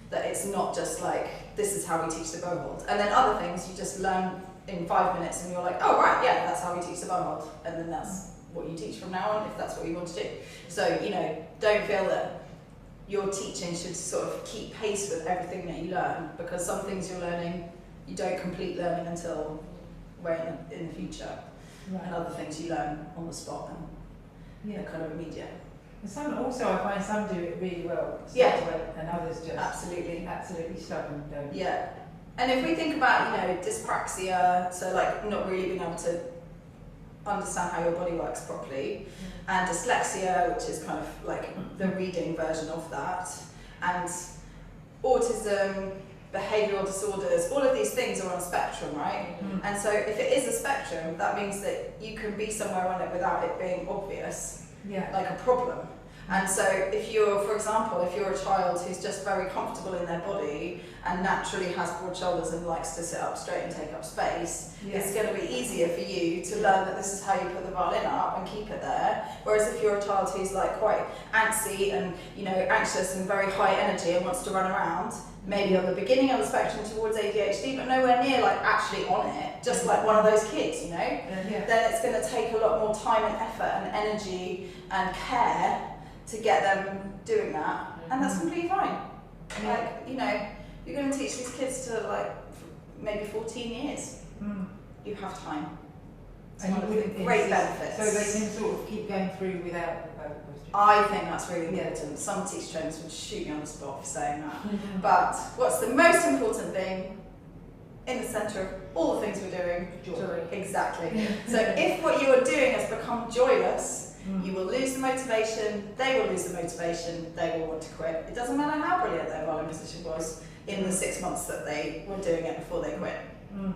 that it's not just like, this is how we teach the bow hold. And then other things you just learn in 5 minutes and you're like, oh right, yeah, that's how we teach the bow hold. And then that's what you teach from now on, if that's what you want to do. So, you know, don't feel that your teaching should sort of keep pace with everything that you learn, because some things you're learning, you don't complete learning until way in the future. Right. And other things you learn on the spot and they're kind of immediate. And some also, I find some do it really well, and others just absolutely stubborn don't. Yeah. And if we think about, you know, dyspraxia, so like not really being able to understand how your body works properly, and dyslexia, which is kind of like the reading version of that, and autism, behavioural disorders, all of these things are on a spectrum, right? And so if it is a spectrum, that means that you can be somewhere on it without it being obvious. Like a problem. And so if you're, for example, if you're a child who's just very comfortable in their body and naturally has broad shoulders and likes to sit up straight and take up space, it's going to be easier for you to learn that this is how you put the violin up and keep it there. Whereas if you're a child who's like quite antsy and, you know, anxious and very high energy and wants to run around, maybe on the beginning of the spectrum towards ADHD, but nowhere near like actually on it, just like one of those kids, you know, then it's going to take a lot more time and effort and energy and care to get them doing that, and that's completely fine. Like, you know, you're going to teach these kids to like maybe 14 years. You have time. It's one of the great benefits. So they can sort of keep going through without the bow perfect posture. I think that's really important. Some teacher trainers would shoot me on the spot for saying that. But what's the most important thing in the centre of all the things we're doing? Joy. Exactly. So if what you are doing has become joyless, you will lose the motivation, they will lose the motivation, they will want to quit. It doesn't matter how brilliant their violin position was in the 6 months that they were doing it before they quit. No.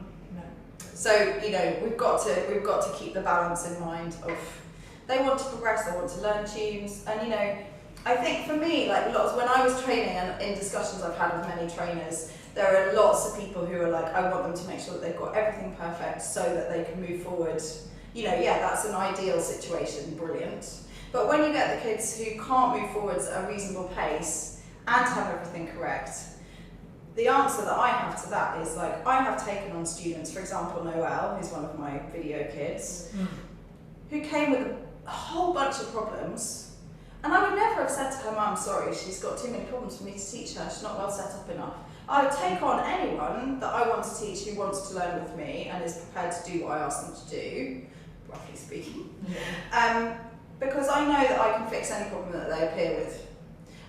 So, you know, we've got to keep the balance in mind of they want to progress, they want to learn tunes, and you know, I think for me, like when I was training and in discussions I've had with many trainers, there are lots of people who are like, I want them to make sure that they've got everything perfect so that they can move forward. You know, yeah, that's an ideal situation, brilliant. But when you get the kids who can't move forwards at a reasonable pace and have everything correct, the answer that I have to that is like, I have taken on students, for example, Noelle, who's one of my video kids, who came with a whole bunch of problems, and I would never have said to her, Mum, sorry, she's got too many problems for me to teach her, she's not well set up enough. I would take on anyone that I want to teach who wants to learn with me and is prepared to do what I ask them to do, roughly speaking, because I know that I can fix any problem that they appear with.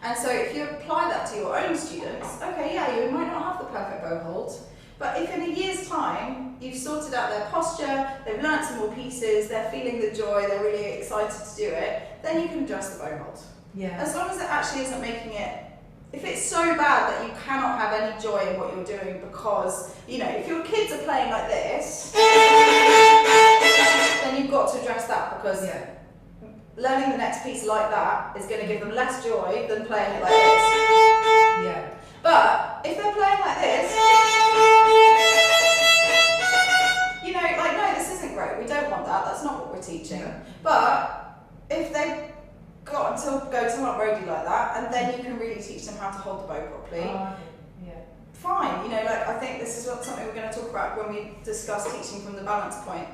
And so if you apply that to your own students, okay, yeah, you might not have the perfect bow hold, but if in a year's time you've sorted out their posture, they've learnt some more pieces, they're feeling the joy, they're really excited to do it, then you can adjust the bow hold. Yeah. As long as it actually isn't making it, if it's so bad that you cannot have any joy in what you're doing because, you know, if your kids are playing like this, then you've got to address that because learning the next piece like that is going to give them less joy than playing it like this. Yeah. But if they're playing like this, you know, like, no, this isn't great, we don't want that, that's not what we're teaching. Yeah. But if they've got to go to Aunt Rhodey like that, and then you can really teach them how to hold the bow properly, fine, you know, like, I think this is something we're going to talk about when we discuss teaching from the balance point.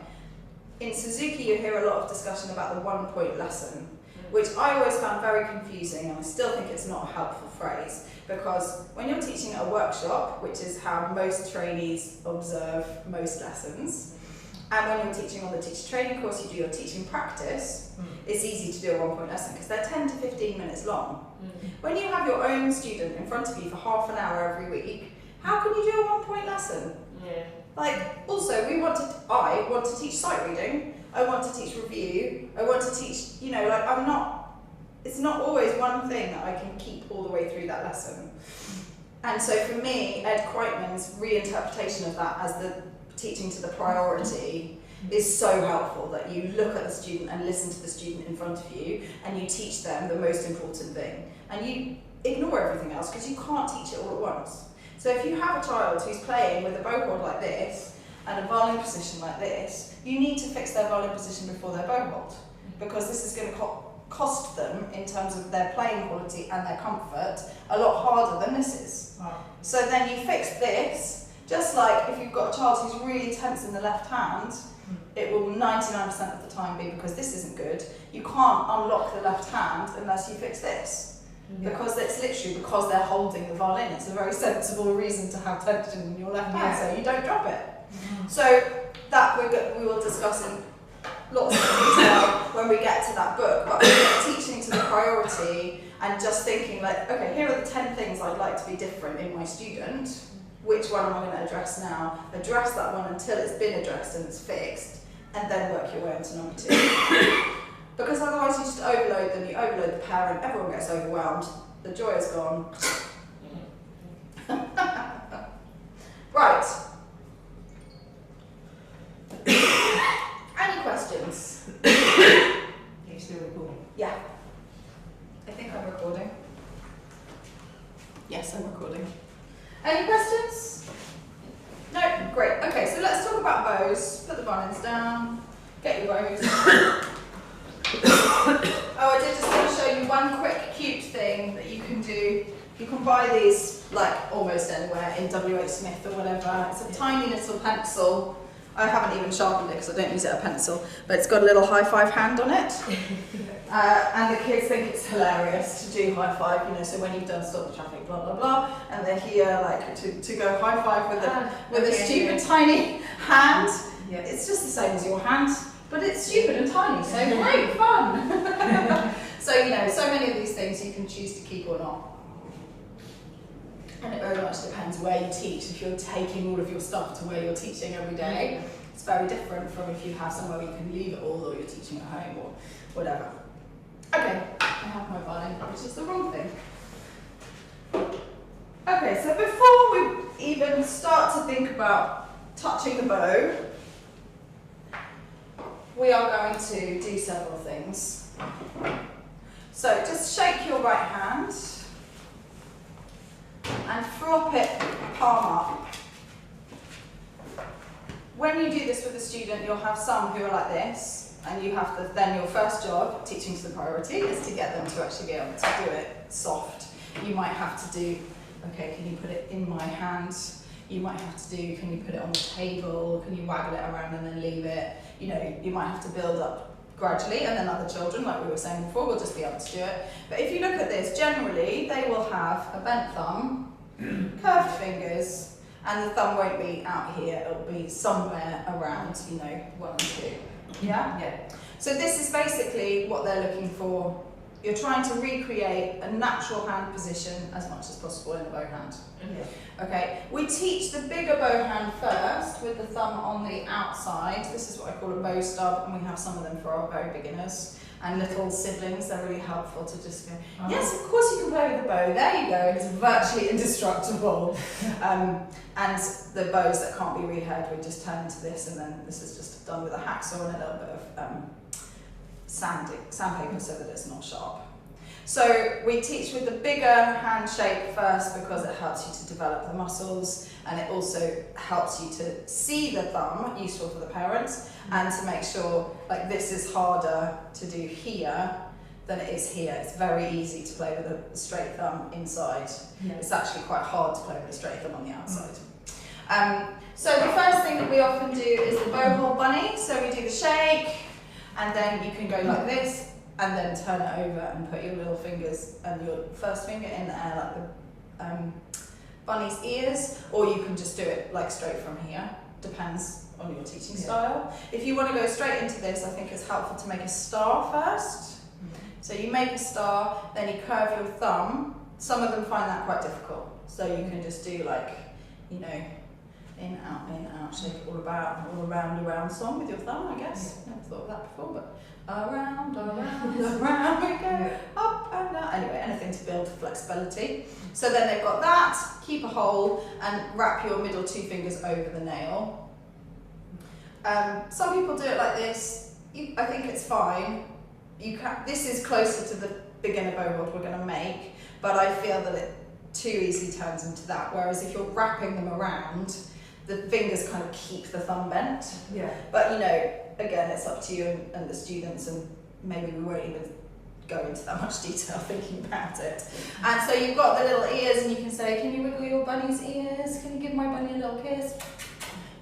In Suzuki, you hear a lot of discussion about the 1 point lesson, which I always found very confusing, and I still think it's not a helpful phrase, because when you're teaching at a workshop, which is how most trainees observe most lessons, and when you're teaching on the teacher training course, you do your teaching practice, it's easy to do a 1 point lesson because they're 10 to 15 minutes long. When you have your own student in front of you for half an hour every week, how can you do a 1 point lesson? Yeah. Like, also, I want to teach sight reading, I want to teach review, I want to teach, you know, like, it's not always one thing that I can keep all the way through that lesson. And so for me, Ed Kreitman's reinterpretation of that as the teaching to the priority is so helpful, that you look at the student and listen to the student in front of you and you teach them the most important thing. And you ignore everything else because you can't teach it all at once. So if you have a child who's playing with a bow hold like this and a violin position like this, you need to fix their violin position before their bow hold, because this is going to cost them in terms of their playing quality and their comfort a lot harder than this is. Wow. So then you fix this, just like if you've got a child who's really tense in the left hand, it will 99% of the time be because this isn't good. You can't unlock the left hand unless you fix this. Because it's literally because they're holding the violin. It's a very sensible reason to have tension in your left hand, so you don't drop it. So that we will discuss in lots of detail when we get to that book. But teaching to the priority and just thinking like, okay, here are the 10 things I'd like to be different in my student. Which one am I going to address now? Address that one until it's been addressed and it's fixed, and then work your way into number 2. Because otherwise you just overload them, you overload the parent, everyone gets overwhelmed, the joy is gone. Right. Any questions? Are you still recording? Yeah. I think I'm recording. Yes, I'm recording. Any questions? No? Great. Okay, so let's talk about bows. Put the violins down. Get your bows. Oh, I did just want to show you one quick cute thing that you can do. You can buy these like almost anywhere in WH Smith or whatever. It's a tiny little pencil. I haven't even sharpened it because I don't use it as a pencil, but it's got a little high five hand on it. And the kids think it's hilarious to do high five, you know, so when you've done stop the traffic, blah, blah, blah, and they're here like to go high five with a stupid tiny hand. Yeah. It's just the same as your hand, but it's stupid and tiny, so great fun. So, you know, so many of these things you can choose to keep or not. And it very much depends where you teach. If you're taking all of your stuff to where you're teaching every day, it's very different from if you have somewhere where you can leave it all, or you're teaching at home or whatever. Okay, I have my violin, which is the wrong thing. Okay, so before we even start to think about touching the bow, we are going to do several things. So just shake your right hand and flop it palm up. When you do this with a student, you'll have some who are like this, and you have to, then your first job, teaching to the priority, is to get them to actually be able to do it soft. You might have to do, okay, can you put it in my hand? You might have to do, can you put it on the table? Can you waggle it around and then leave it? You know, you might have to build up gradually, and then other children, like we were saying before, will just be able to do it. But if you look at this, generally, they will have a bent thumb, curved fingers, and the thumb won't be out here, it'll be somewhere around, you know, 1 and 2. Yeah? Yeah. So this is basically what they're looking for. You're trying to recreate a natural hand position as much as possible in a bow hand. Yeah. Okay, we teach the bigger bow hand first with the thumb on the outside. This is what I call a bow stub, and we have some of them for our bow beginners and little siblings. They're really helpful to just go, yes, of course you can play with the bow. There you go, it's virtually indestructible. And the bows that can't be reheard, we just turn into this, and then this is just done with a hacksaw and a little bit of sandpaper so that it's not sharp. So we teach with the bigger hand shape first because it helps you to develop the muscles, and it also helps you to see the thumb, useful for the parents, and to make sure, like, this is harder to do here than it is here. It's very easy to play with a straight thumb inside. Yeah. It's actually quite hard to play with a straight thumb on the outside. So the first thing that we often do is the bow hold bunny. So we do the shake, and then you can go like this, and then turn it over and put your little fingers and your first finger in the air like the bunny's ears, or you can just do it like straight from here. Depends on your teaching style. If you want to go straight into this, I think it's helpful to make a star first. So you make a star, then you curve your thumb. Some of them find that quite difficult. So you can just do, like, you know, in, out, shake it all about, all around song with your thumb, I guess. Never thought of that before, but around we go, up and down. Anyway, anything to build flexibility. So then they've got that, keep a hole, and wrap your middle 2 fingers over the nail. Some people do it like this. I think it's fine. This is closer to the beginner bow hold we're going to make, but I feel that it too easily turns into that. Whereas if you're wrapping them around, the fingers kind of keep the thumb bent. Yeah. But, you know, again, it's up to you and the students, and maybe we won't even go into that much detail thinking about it. And so you've got the little ears, and you can say, can you wiggle your bunny's ears? Can you give my bunny a little kiss?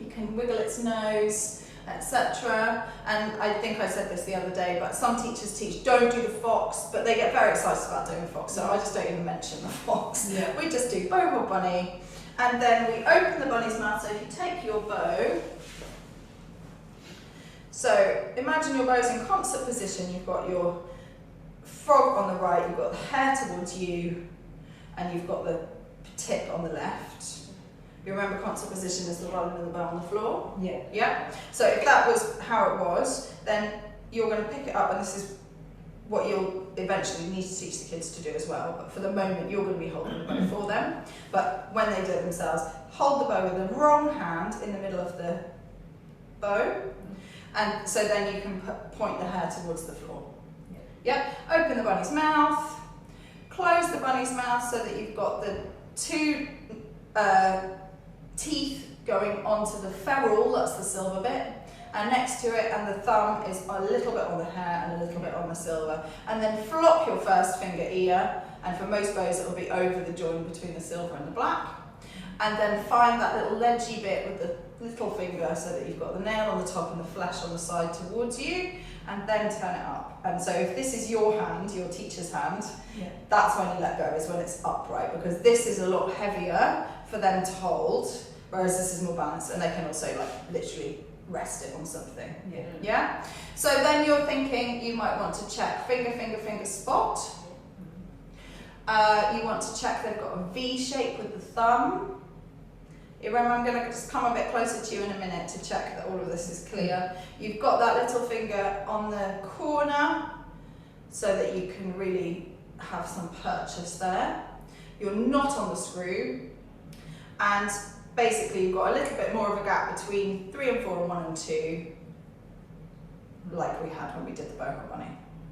You can wiggle its nose, etc. And I think I said this the other day, but some teachers teach don't do the fox, but they get very excited about doing the fox, so I just don't even mention the fox. Yeah. We just do bow hold bunny, and then we open the bunny's mouth. So if you take your bow, so imagine your bow's in concert position. You've got your frog on the right, you've got the hair towards you, and you've got the tip on the left. You remember concert position is the violin and the bow on the floor? Yeah. Yeah? So if that was how it was, then you're going to pick it up, and this is what you'll eventually need to teach the kids to do as well. But for the moment, you're going to be holding the bow for them. But when they do it themselves, hold the bow with the wrong hand in the middle of the bow, and so then you can point the hair towards the floor. Yeah. Open the bunny's mouth, close the bunny's mouth so that you've got the 2 teeth going onto the ferrule, that's the silver bit, and next to it, and the thumb is a little bit on the hair and a little bit on the silver. And then flop your first finger ear, and for most bows it will be over the join between the silver and the black. And then find that little ledgy bit with the little finger so that you've got the nail on the top and the flesh on the side towards you, and then turn it up. And so if this is your hand, your teacher's hand, that's when you let go, is when it's upright, because this is a lot heavier for them to hold, whereas this is more balanced, and they can also, like, literally rest it on something. Yeah. Yeah? So then you're thinking you might want to check finger, finger, finger spot. You want to check they've got a V shape with the thumb. You remember, I'm going to just come a bit closer to you in a minute to check that all of this is clear. You've got that little finger on the corner so that you can really have some purchase there. You're not on the screw, and basically you've got a little bit more of a gap between 3 and 4 and 1 and 2, like we had when we did the boho bunny.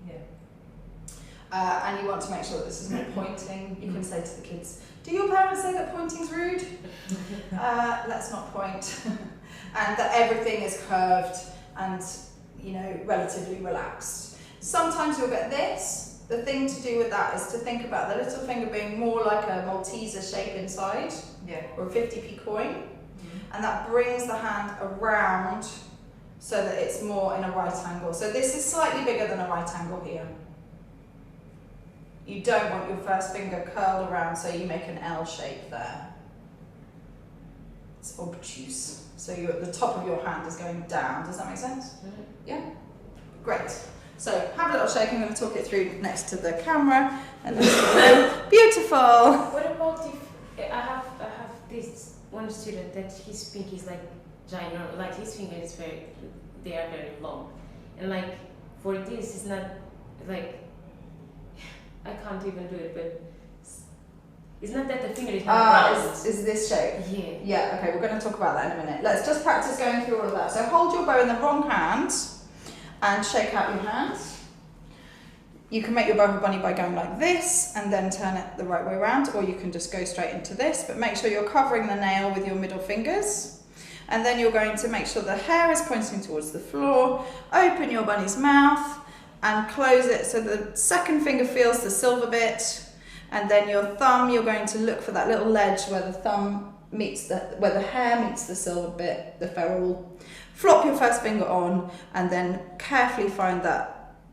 Yeah. And you want to make sure that this is not pointing. You can say to the kids, do your parents say that pointing's rude? Let's not point. And that everything is curved and, you know, relatively relaxed. Sometimes you'll get this. The thing to do with that is to think about the little finger being more like a Malteser shape inside, or a 50p coin, and that brings the hand around so that it's more in a right angle. So this is slightly bigger than a right angle here. You don't want your first finger curled around so you make an L shape there. It's obtuse. So the top of your hand is going down. Does that make sense? Yeah? Great. So have a little shake. I'm going to talk it through next to the camera. And beautiful. What about if I have this one student that his pinky is like giant, like his finger is they are very long, and like for this it's not like I can't even do it, but it's not that the finger is not round. Is this shape? Yeah. Yeah, okay, we're going to talk about that in a minute. Let's just practice going through all of that. So hold your bow in the wrong hand and shake out your hands. You can make your boho bunny by going like this and then turn it the right way around, or you can just go straight into this, but make sure you're covering the nail with your middle fingers. And then you're going to make sure the hair is pointing towards the floor. Open your bunny's mouth and close it so the second finger feels the silver bit, and then your thumb, you're going to look for that little ledge where the thumb meets where the hair meets the silver bit, the ferrule. Flop your first finger on, and then carefully find the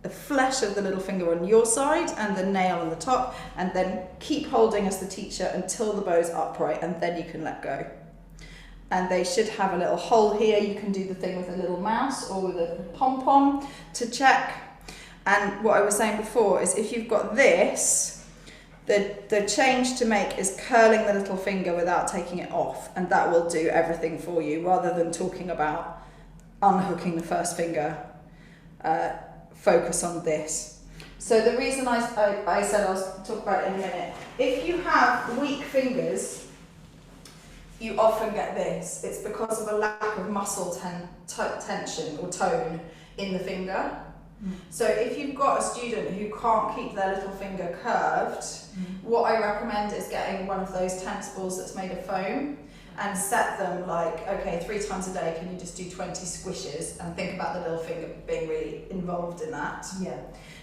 flesh of the little finger on your side and the nail on the top, and then keep holding as the teacher until the bow's upright, and then you can let go. And they should have a little hole here. You can do the thing with a little mouse or with a pom-pom to check. And what I was saying before is if you've got this, the change to make is curling the little finger without taking it off, and that will do everything for you, rather than talking about unhooking the first finger. Focus on this. So the reason I said I'll talk about it in a minute, if you have weak fingers, you often get this. It's because of a lack of muscle tension or tone in the finger. So if you've got a student who can't keep their little finger curved, what I recommend is getting one of those tennis balls that's made of foam and set them like, okay, 3 times a day, can you just do 20 squishes, and think about the little finger being really involved in that. Yeah.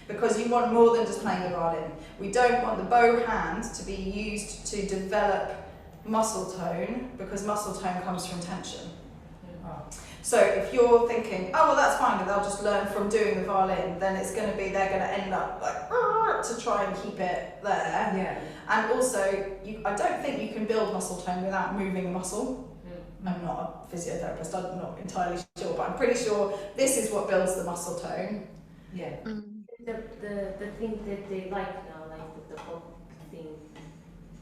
Because you want more than just playing the violin. We don't want the bow hand to be used to develop muscle tone, because muscle tone comes from tension. So if you're thinking, oh well that's fine, they'll just learn from doing the violin, then it's going to be, they're going to end up like to try and keep it there. Yeah. And also, I don't think you can build muscle tone without moving a muscle. I'm not a physiotherapist, I'm not entirely sure, but I'm pretty sure this is what builds the muscle tone. Yeah. The thing that they like now, like the pop thing.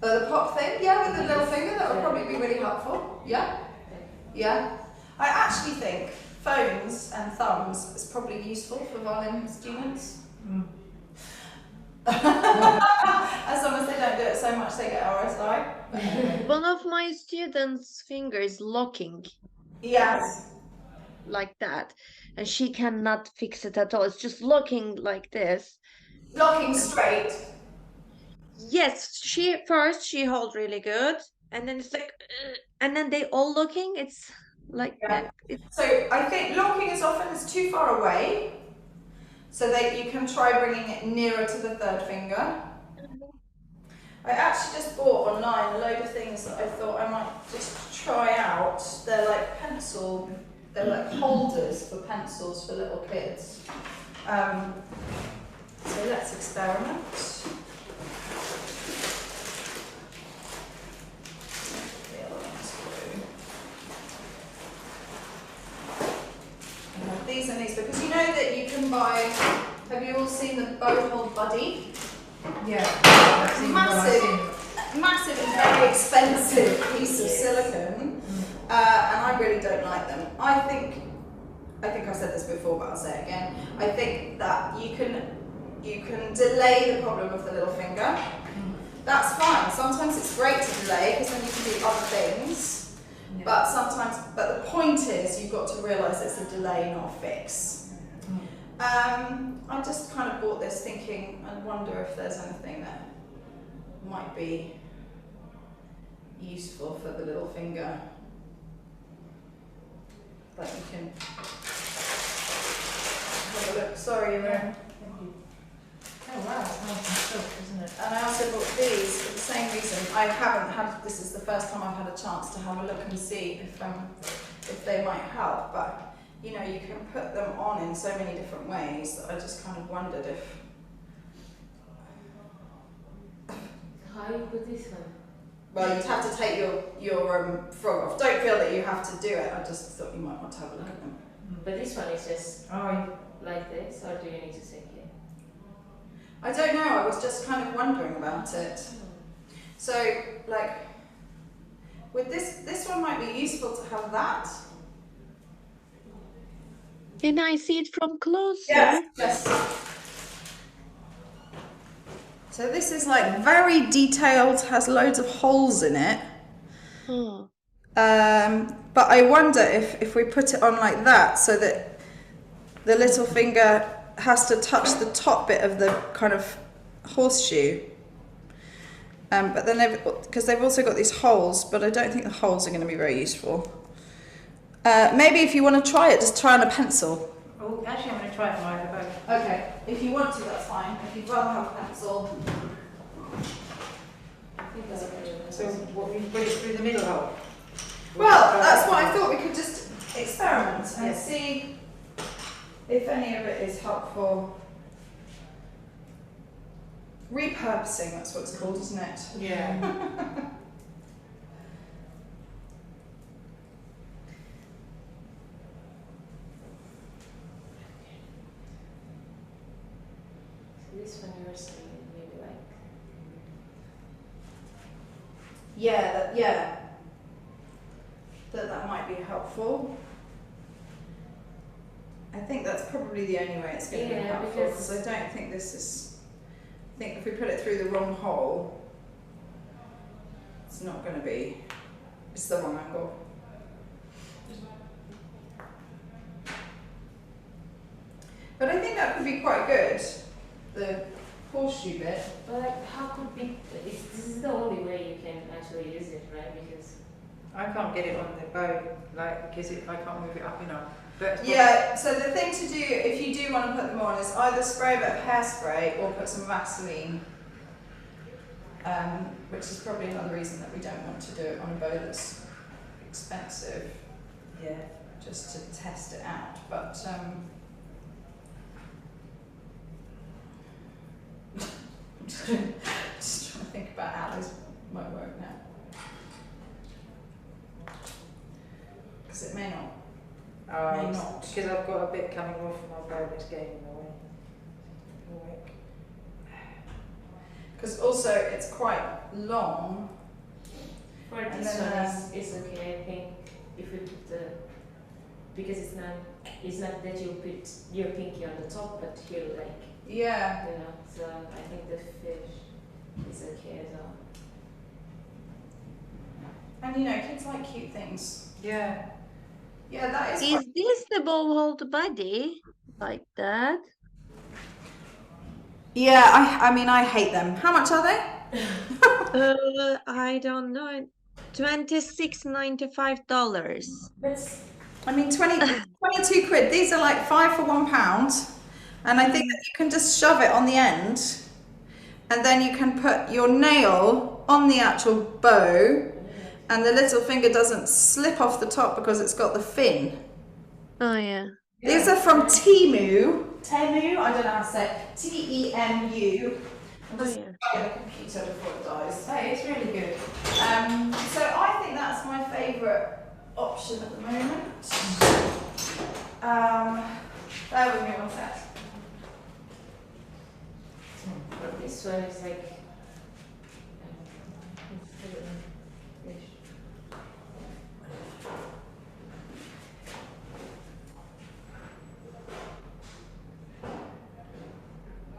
The pop thing, yeah, with the little finger, that would probably be really helpful. Yeah, yeah. I actually think phones and thumbs is probably useful for violin students. As long as they don't do it so much they get RSI. One of my students' fingers locking Yes. like that, and she cannot fix it at all. It's just locking like this. Locking straight. Yes, she holds really good, and then it's like, and then they all looking. It's like Yeah. So I think locking as often as too far away, so that you can try bringing it nearer to the third finger. I actually just bought online a load of things that I thought I might just try out. They're like they're like holders for pencils for little kids. So let's experiment. can buy, have you all seen the bow hold buddy? Yeah. I've seen them, I've seen them. Massive and very expensive piece of silicone, and I really don't like them. I think I've said this before, but I'll say it again. I think that you can delay the problem of the little finger. That's fine. Sometimes it's great to delay because then you can do other things. Yeah. But the point is you've got to realise it's a delay, not a fix. I just kind of bought this thinking and wonder if there's anything that might be useful for the little finger that you can have a look. Sorry, Erin. Oh wow, it's nice and silk, isn't it? And I also bought these for the same reason. I haven't had, this is the first time I've had a chance to have a look and see if they might help, but you know, you can put them on in so many different ways that I just kind of wondered if... How you put this one? Well, you'd have to take your frog off. Don't feel that you have to do it, I just thought you might want to have a look at them. But this one is just Oh, like this, or do you need to take it? I don't know, I was just kind of wondering about it. So, like, with this one might be useful to have that. Can I see it from close? Yes. So this is like very detailed, has loads of holes in it. Oh. But I wonder if we put it on like that so that the little finger has to touch the top bit of the kind of horseshoe. But then because they've also got these holes, but I don't think the holes are going to be very useful. Maybe if you want to try it, just try on a pencil. oh, actually I'm going to try it on either both. Okay, if you want to, that's fine. If you'd rather have a pencil. I think that's pretty So what, we put it through the middle hole? Well, that's what I thought. We could just experiment and Yeah. see if any of it is helpful. Repurposing, that's what it's called, isn't it? Yeah. So this one you were saying maybe like Yeah, that might be helpful. I think that's probably the only way it's going to be Yeah, helpful, because- because I don't think this is... I think if we put it through the wrong hole, it's not going to be... It's the wrong angle. But I think that could be quite good, the horseshoe bit. but like how could be this is the only way you can actually use it, right? Because I can't get it on the bow, like, because I can't move it up enough. But Yeah, so the thing to do, if you do want to put them on, is either spray a bit of hairspray or put some Vaseline. Which is probably another reason that we don't want to do it on a bow that's expensive, yeah. just to test it out. But just trying to think about how this might work now, because it may not. May not. Because I've got a bit coming off my bow that's getting in the way. Work. Because also it's quite long. for And this then, one is okay, I think, if we put the because it's not that you put your pinky on the top, but here like Yeah. you know. So I think the fish is okay as well. And you know, kids like cute things. Yeah. Yeah, that is. Is this the bow hold body? Like that? Yeah, I mean, I hate them. How much are they? I don't know. $26.95. That's I mean, 22 quid. These are like 5 for £1. And I think that you can just shove it on the end. And then you can put your nail on the actual bow. And the little finger doesn't slip off the top because it's got the fin. Oh yeah. These are from Temu. Temu? I don't know how to say it. T-E-M-U. I'm just Oh, yeah. get the computer before it dies. Hey, it's really good. So I think that's my favourite option at the moment. Bear with me one sec. But this one is like.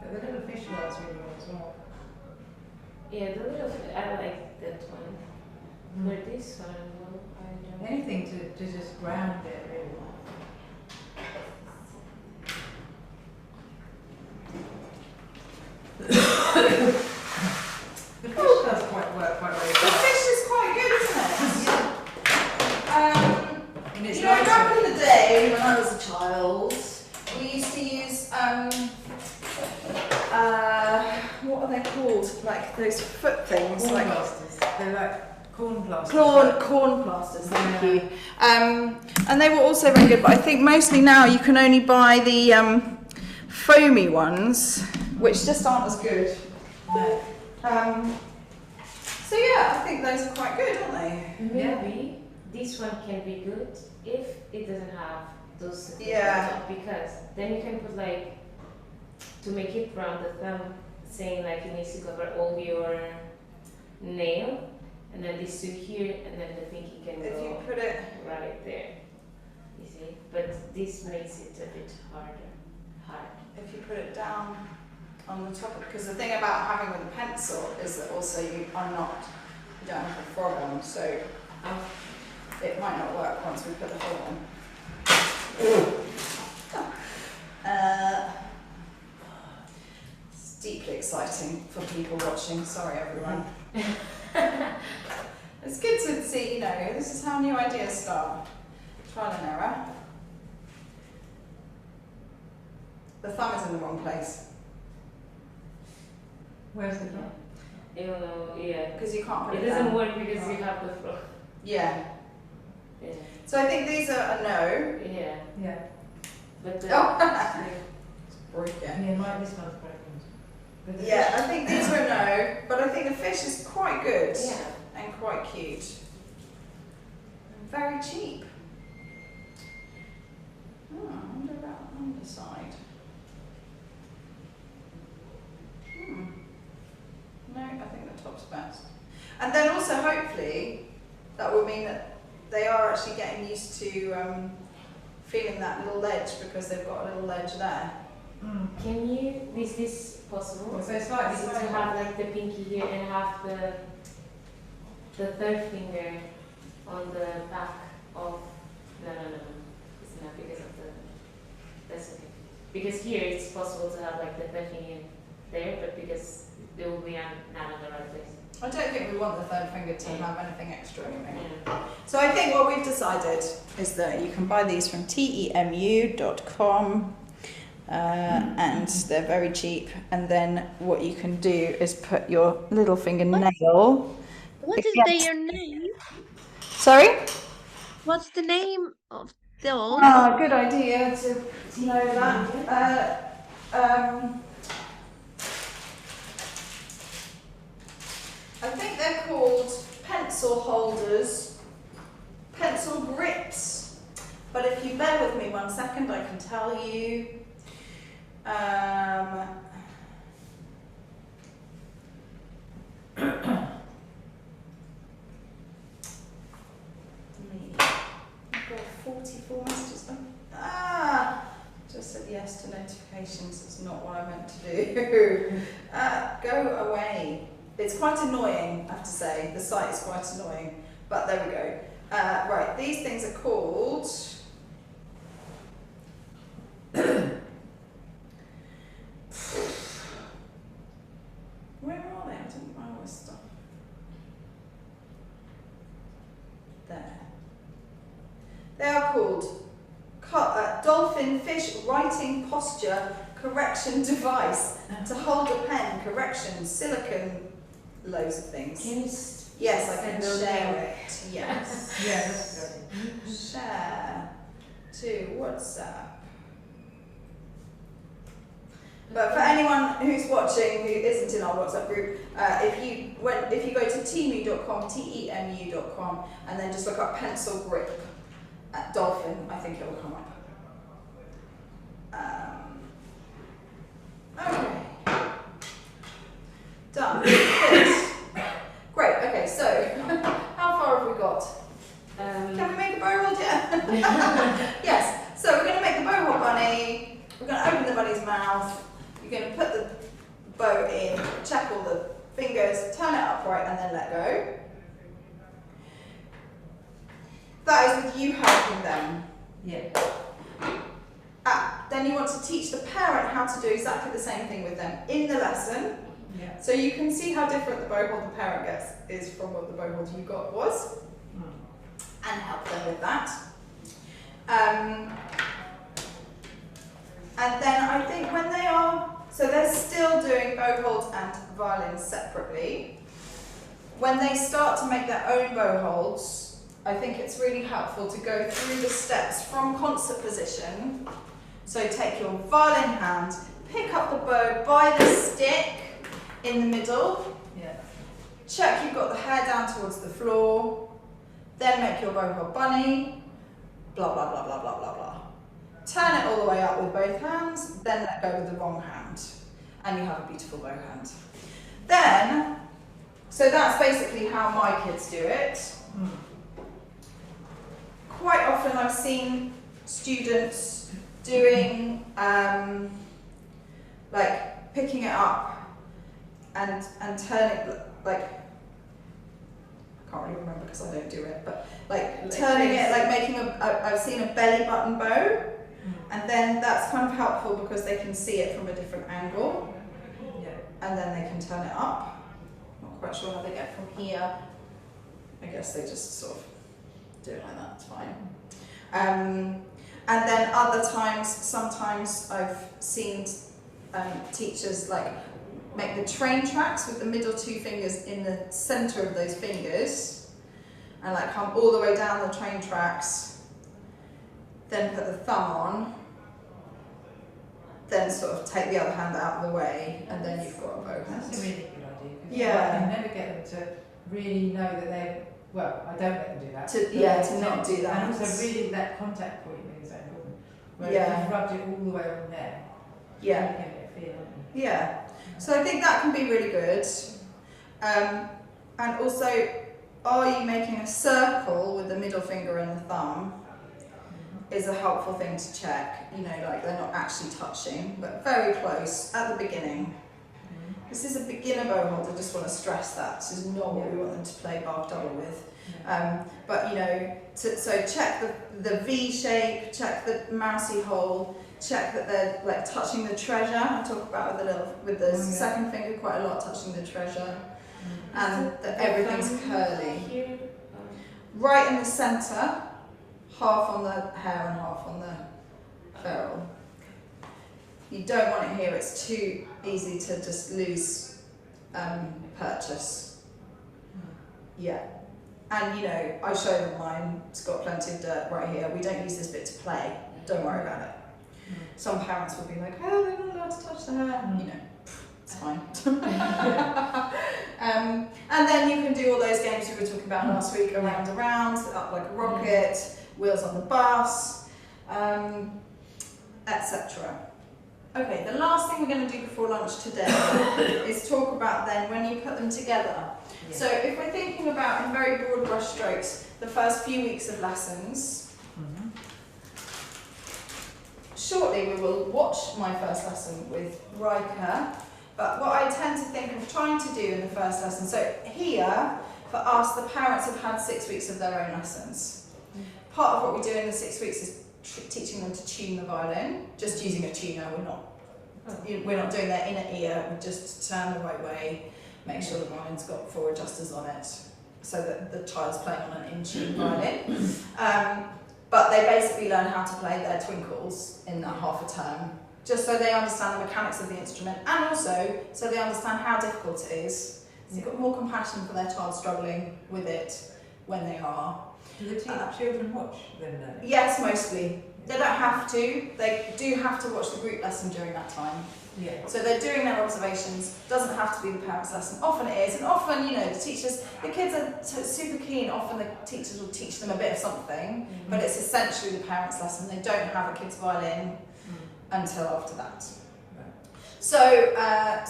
The little fish works really well as well. Yeah, the little. I like that one. But this one, well, I don't. Anything to just ground it really. The fish does work quite The well. fish is quite good, isn't it? And it's You know, lighter. back in the day when I was a child, we used to use what are they called? Like those foot things, Corn like plasters. They're like corn plasters. corn plasters. Thank you. And they were also very good, but I think mostly now you can only buy the foamy ones, which just aren't as good. No. So yeah, I think those are quite good, aren't they? Maybe this one can be good if it doesn't have those things Yeah. on top, because then you can put like, to make it round the thumb, saying like it needs to cover all your nail, and then this two here, and then the pinky can If you go put it, right there. You see, but this makes it a bit hard. if you put it down on the top, because the thing about having with a pencil is that also you don't have a frog on, so it might not work once we put the frog on. It's deeply exciting for people watching. Sorry, everyone. It's good to see, you know, this is how new ideas start. Trial and error. The thumb is in the wrong place Where's the frog? You know, yeah. because you can't put It it doesn't down. work because you have the frog. Yeah. Yeah. So I think these are a no. Yeah. Yeah. But Oh. yeah. Broken. Yeah, this one's broken. But the Yeah, fish- I think these are a no, but I think the fish is quite good Yeah. and quite cute. And very cheap. Oh, I wonder about the underside. No, I think the top's best. And then also hopefully that will mean that they are actually getting used to feeling that little ledge because they've got a little ledge there. Can you, is this possible? Well, so it's like Is it to have like the pinky here and have the third finger on the back of, no, it's not because of the, that's okay. Because here it's possible to have like the third finger there, but because it will be not on the right place. I don't think we want the third finger to have anything extra anyway. Yeah. So I think what we've decided is that you can buy these from temu.com and they're very cheap. And then what you can do is put your little fingernail. What is against- their name? Sorry? What's the name of those? Ah, good idea to know that. I think they're called pencil holders, pencil grips. But if you bear with me 1 second, I can tell you. I've got 44 messages. Just said yes to notifications. It's not what I meant to do. Go away. It's quite annoying, I have to say. The site is quite annoying, but there we go. Right, these things are called. Where are they? I didn't buy all this stuff. There. They are called Dolphin Fish Writing Posture Correction Device to hold a pen, correction, silicone, loads of things. Can you Yes, I can send those share down? it. Yes. Yeah, that's good. Share to WhatsApp. But for anyone who's watching who isn't in our WhatsApp group, if you go to temu.com, temu.com, and then just look up pencil grip at Dolphin, I think it will come up. Okay. Done. Good. Great, okay, so how far have we got? Can we make a bow hold yet? Yes, so we're going to make the bow hold bunny. We're going to open the bunny's mouth. You're going to put the bow in, check all the fingers, turn it upright and then let go. That is with you helping them. Yeah. Then you want to teach the parent how to do exactly the same thing with them in the lesson. Yeah. So you can see how different the bow hold the parent gets is from what the bow hold you got was. And help them with that. And then I think when they are, so they're still doing bow hold and violin separately. When they start to make their own bow holds, I think it's really helpful to go through the steps from concert position. So take your violin hand, pick up the bow by the stick in the middle. Yeah. Check you've got the hair down towards the floor. Then make your bow hold bunny. Blah, blah, blah, blah, blah, blah, blah. Turn it all the way up with both hands, then let go with the wrong hand. And you have a beautiful bow hand. Then, so that's basically how my kids do it. Quite often I've seen students doing, like picking it up and turning it, like, I can't really remember because I don't do it, but like turning it, like making I've seen a belly button bow, and then that's kind of helpful because they can see it from a different angle, and then they can turn it up. Not quite sure how they get from here. I guess they just sort of do it like that, it's fine. And then other times, sometimes I've seen teachers like make the train tracks with the middle two fingers in the centre of those fingers and like come all the way down the train tracks, then put the thumb on, then sort of take the other hand out of the way, and then you've got a bow hand. That's a really good idea. Yeah. I can never get them to really know that they're, well, I don't let them do that. To not do that. And also really that contact point is so important. Where Yeah. if you've rubbed it all the way on there, Yeah. you can get a feel, aren't you? Yeah. So I think that can be really good. And also, are you making a circle with the middle finger and the thumb? Is a helpful thing to check. You know, like they're not actually touching, but very close at the beginning. This is a beginner bow hold, I just want to stress that. This is not what we want them to play bark double with. But you know, so check the V shape, check the mousy hole, check that they're like touching the treasure. I talk about with the second finger quite a lot, touching the treasure, and that everything's curly. Right in the centre, half on the hair and half on the ferrule. You don't want it here, it's too easy to just lose purchase. Yeah. And you know, I show them mine, it's got plenty of dirt right here. We don't use this bit to play, don't worry about it. Some parents will be like, oh, they're not allowed to touch the hair. You know, it's fine. And then you can do all those games we were talking about last week, around, up like a rocket, wheels on the bus, etc. Okay, the last thing we're going to do before lunch today is talk about then when you put them together. Yeah. So if we're thinking about in very broad brush strokes the first few weeks of lessons, shortly we will watch my first lesson with Riker, but what I tend to think of trying to do in the first lesson, so here for us the parents have had 6 weeks of their own lessons. Part of what we do in the 6 weeks is teaching them to tune the violin, just using a tuner. We're not doing their inner ear, we just turn the right way, make sure the violin's got 4 adjusters on it so that the child's playing on an in-tune violin. But they basically learn how to play their twinkles in that half a term, just so they understand the mechanics of the instrument and also so they understand how difficult it is. So you've got more compassion for their child struggling with it when they are. Do the children watch them learn? Yes, mostly. They don't have to. They do have to watch the group lesson during that time. Yeah. So they're doing their observations. Doesn't have to be the parents' lesson. Often it is, and often, you know, the kids are super keen. Often the teachers will teach them a bit of something, but it's essentially the parents' lesson. They don't have a kid's violin until after that. So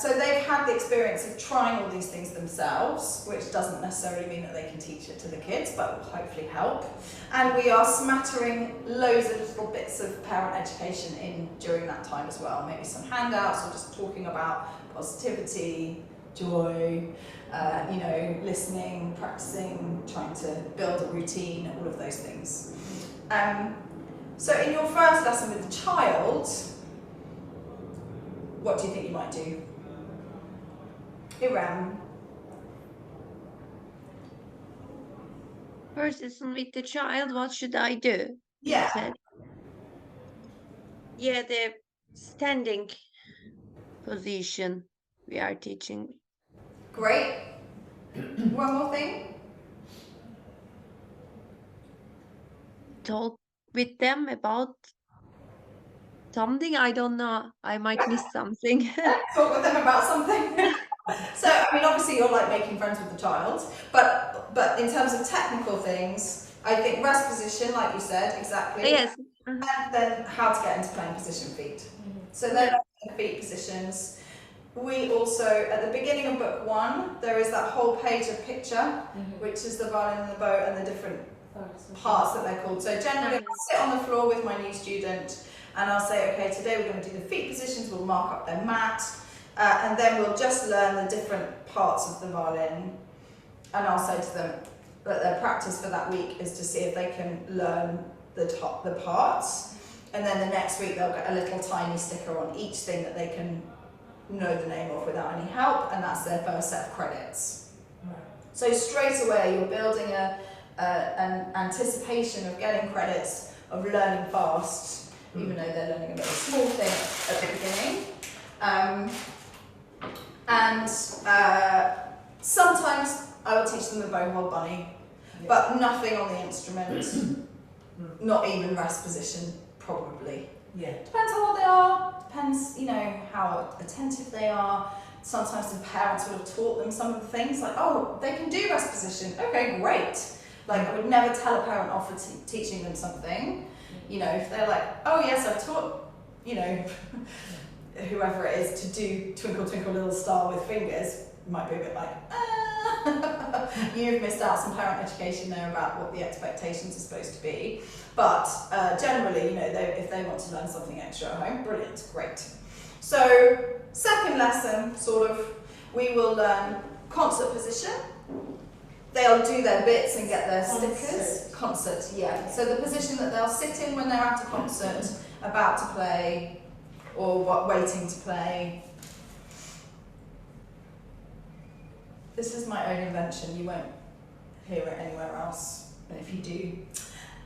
they've had the experience of trying all these things themselves, which doesn't necessarily mean that they can teach it to the kids, but will hopefully help. And we are smattering loads of little bits of parent education in during that time as well. Maybe some handouts or just talking about positivity, joy, listening, practicing, trying to build a routine, all of those things. So in your first lesson with the child, what do you think you might do? Iram? First lesson with the child, what should I do? Yeah. You said. Yeah, the standing position we are teaching. Great. One more thing? Talk with them about something, I don't know. I might miss something. Talk with them about something. So, I mean, obviously you're like making friends with the child, but in terms of technical things, I think rest position, like you said, exactly. Yes. And then how to get into playing position feet. So they're the feet positions. We also, at the beginning of book 1, there is that whole page of picture, which is the violin and the bow and the different parts that they're called. So generally I'll sit on the floor with my new student and I'll say, okay, today we're going to do the feet positions, we'll mark up their mat, and then we'll just learn the different parts of the violin. And I'll say to them that their practice for that week is to see if they can learn the parts. And then the next week they'll get a little tiny sticker on each thing that they can know the name of without any help, and that's their first set of credits. Right. So straight away you're building an anticipation of getting credits, of learning fast, even though they're learning a very small thing at the beginning. Sometimes I will teach them the bow hold bunny, but nothing on the instrument, not even rest position, probably. Yeah. Depends how old they are, depends, how attentive they are. Sometimes the parents would have taught them some of the things, like, oh, they can do rest position, okay, great. Like, I would never tell a parent off for teaching them something. If they're like, oh yes, I've taught, whoever it is to do Twinkle Twinkle Little Star with fingers, might be a bit like, you've missed out some parent education there about what the expectations are supposed to be. But generally, if they want to learn something extra at home, brilliant, great. So, second lesson, we will learn concert position. They'll do their bits and get their stickers. Concert, yeah. So the position that they'll sit in when they're at a concert, about to play, or waiting to play. This is my own invention, you won't hear it anywhere else, and if you do,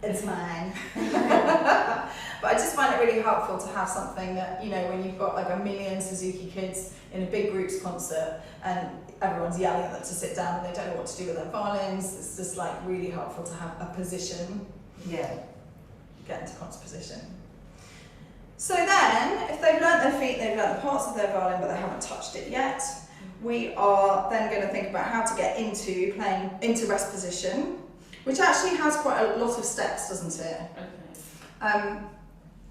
it's mine. But I just find it really helpful to have something that, when you've got like a million Suzuki kids in a big groups concert and everyone's yelling at them to sit down and they don't know what to do with their violins, it's just like really helpful to have a position. Yeah. Get into concert position. So then, if they've learnt their feet, they've learnt the parts of their violin but they haven't touched it yet, we are then going to think about how to get into playing into rest position, which actually has quite a lot of steps, doesn't it? Okay.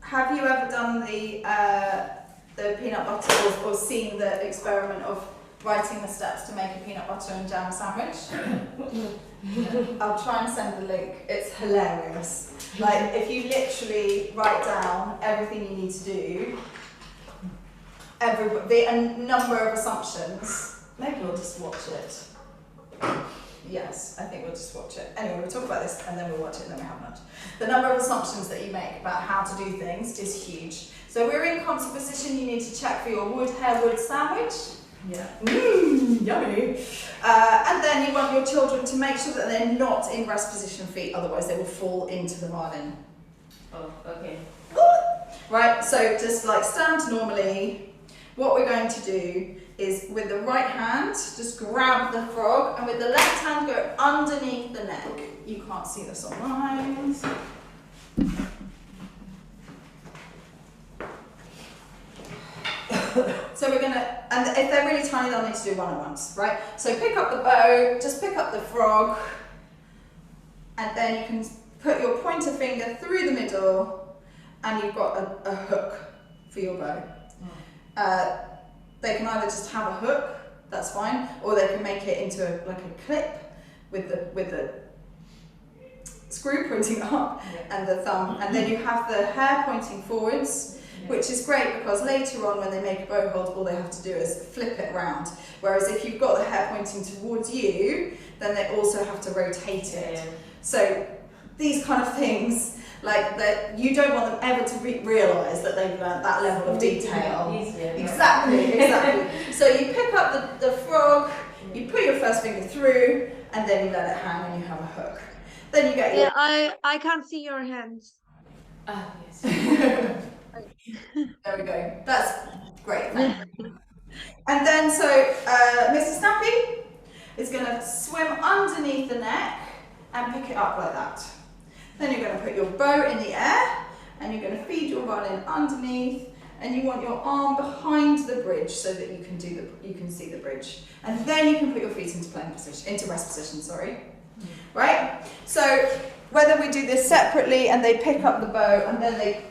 Have you ever done the peanut butter or seen the experiment of writing the steps to make a peanut butter and jam sandwich? I'll try and send the link. It's hilarious. Like, if you literally write down everything you need to do, a number of assumptions. Maybe we'll just watch it. Yes, I think we'll just watch it. Anyway, we'll talk about this and then we'll watch it and then we have lunch. The number of assumptions that you make about how to do things is huge. So we're in concert position, you need to check for your wood sandwich. Yeah. Yummy. And then you want your children to make sure that they're not in rest position feet, otherwise they will fall into the violin. Oh, okay. Right, so just like stand normally. What we're going to do is with the right hand, just grab the frog, and with the left hand go underneath the neck. You can't see this online. So we're gonna, and if they're really tiny, they'll need to do one at once, right? So pick up the bow, just pick up the frog, and then you can put your pointer finger through the middle, and you've got a hook for your bow. they can either just have a hook, that's fine, or they can make it into like a clip with the screw pointing up and the thumb, and then you have the hair pointing forwards, which is great because later on when they make a bow hold, all they have to do is flip it around. Whereas if you've got the hair pointing towards you, then they also have to rotate it. Yeah. So these kind of things, like that, you don't want them ever to realise that they've learnt that level of detail. Exactly. So you pick up the frog, you put your first finger through, and then you let it hang and you have a hook. Then you get your... Yeah, I can't see your hands. Ah, yes. There we go. That's great. Thank you. And then so Mr. Snappy is going to swim underneath the neck and pick it up like that. Then you're going to put your bow in the air and you're going to feed your violin underneath, and you want your arm behind the bridge so that you can see the bridge. And then you can put your feet into rest position, sorry. Right? So whether we do this separately and they pick up the bow and then they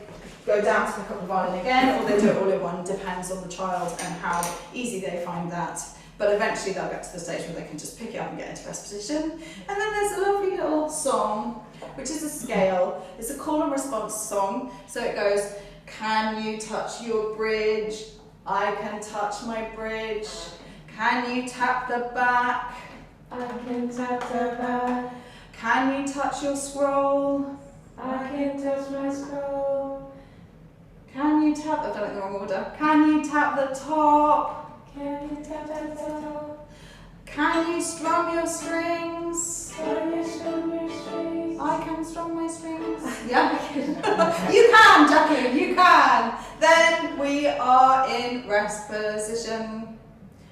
go down to pick up the violin again, or they do it all in one, depends on the child and how easy they find that. But eventually they'll get to the stage where they can just pick it up and get into rest position. And then there's a lovely little song, which is a scale. It's a call and response song. So it goes, can you touch your bridge? I can touch my bridge. Can you tap the back? I can tap the back. Can you touch your scroll? I can touch my scroll. Can you tap, I've done it in the wrong order. Can you tap the top? Can you tap the top? Can you strum your strings? Can you strum your strings? I can strum my strings. Yeah? You can, Jackie, you can. Then we are in rest position.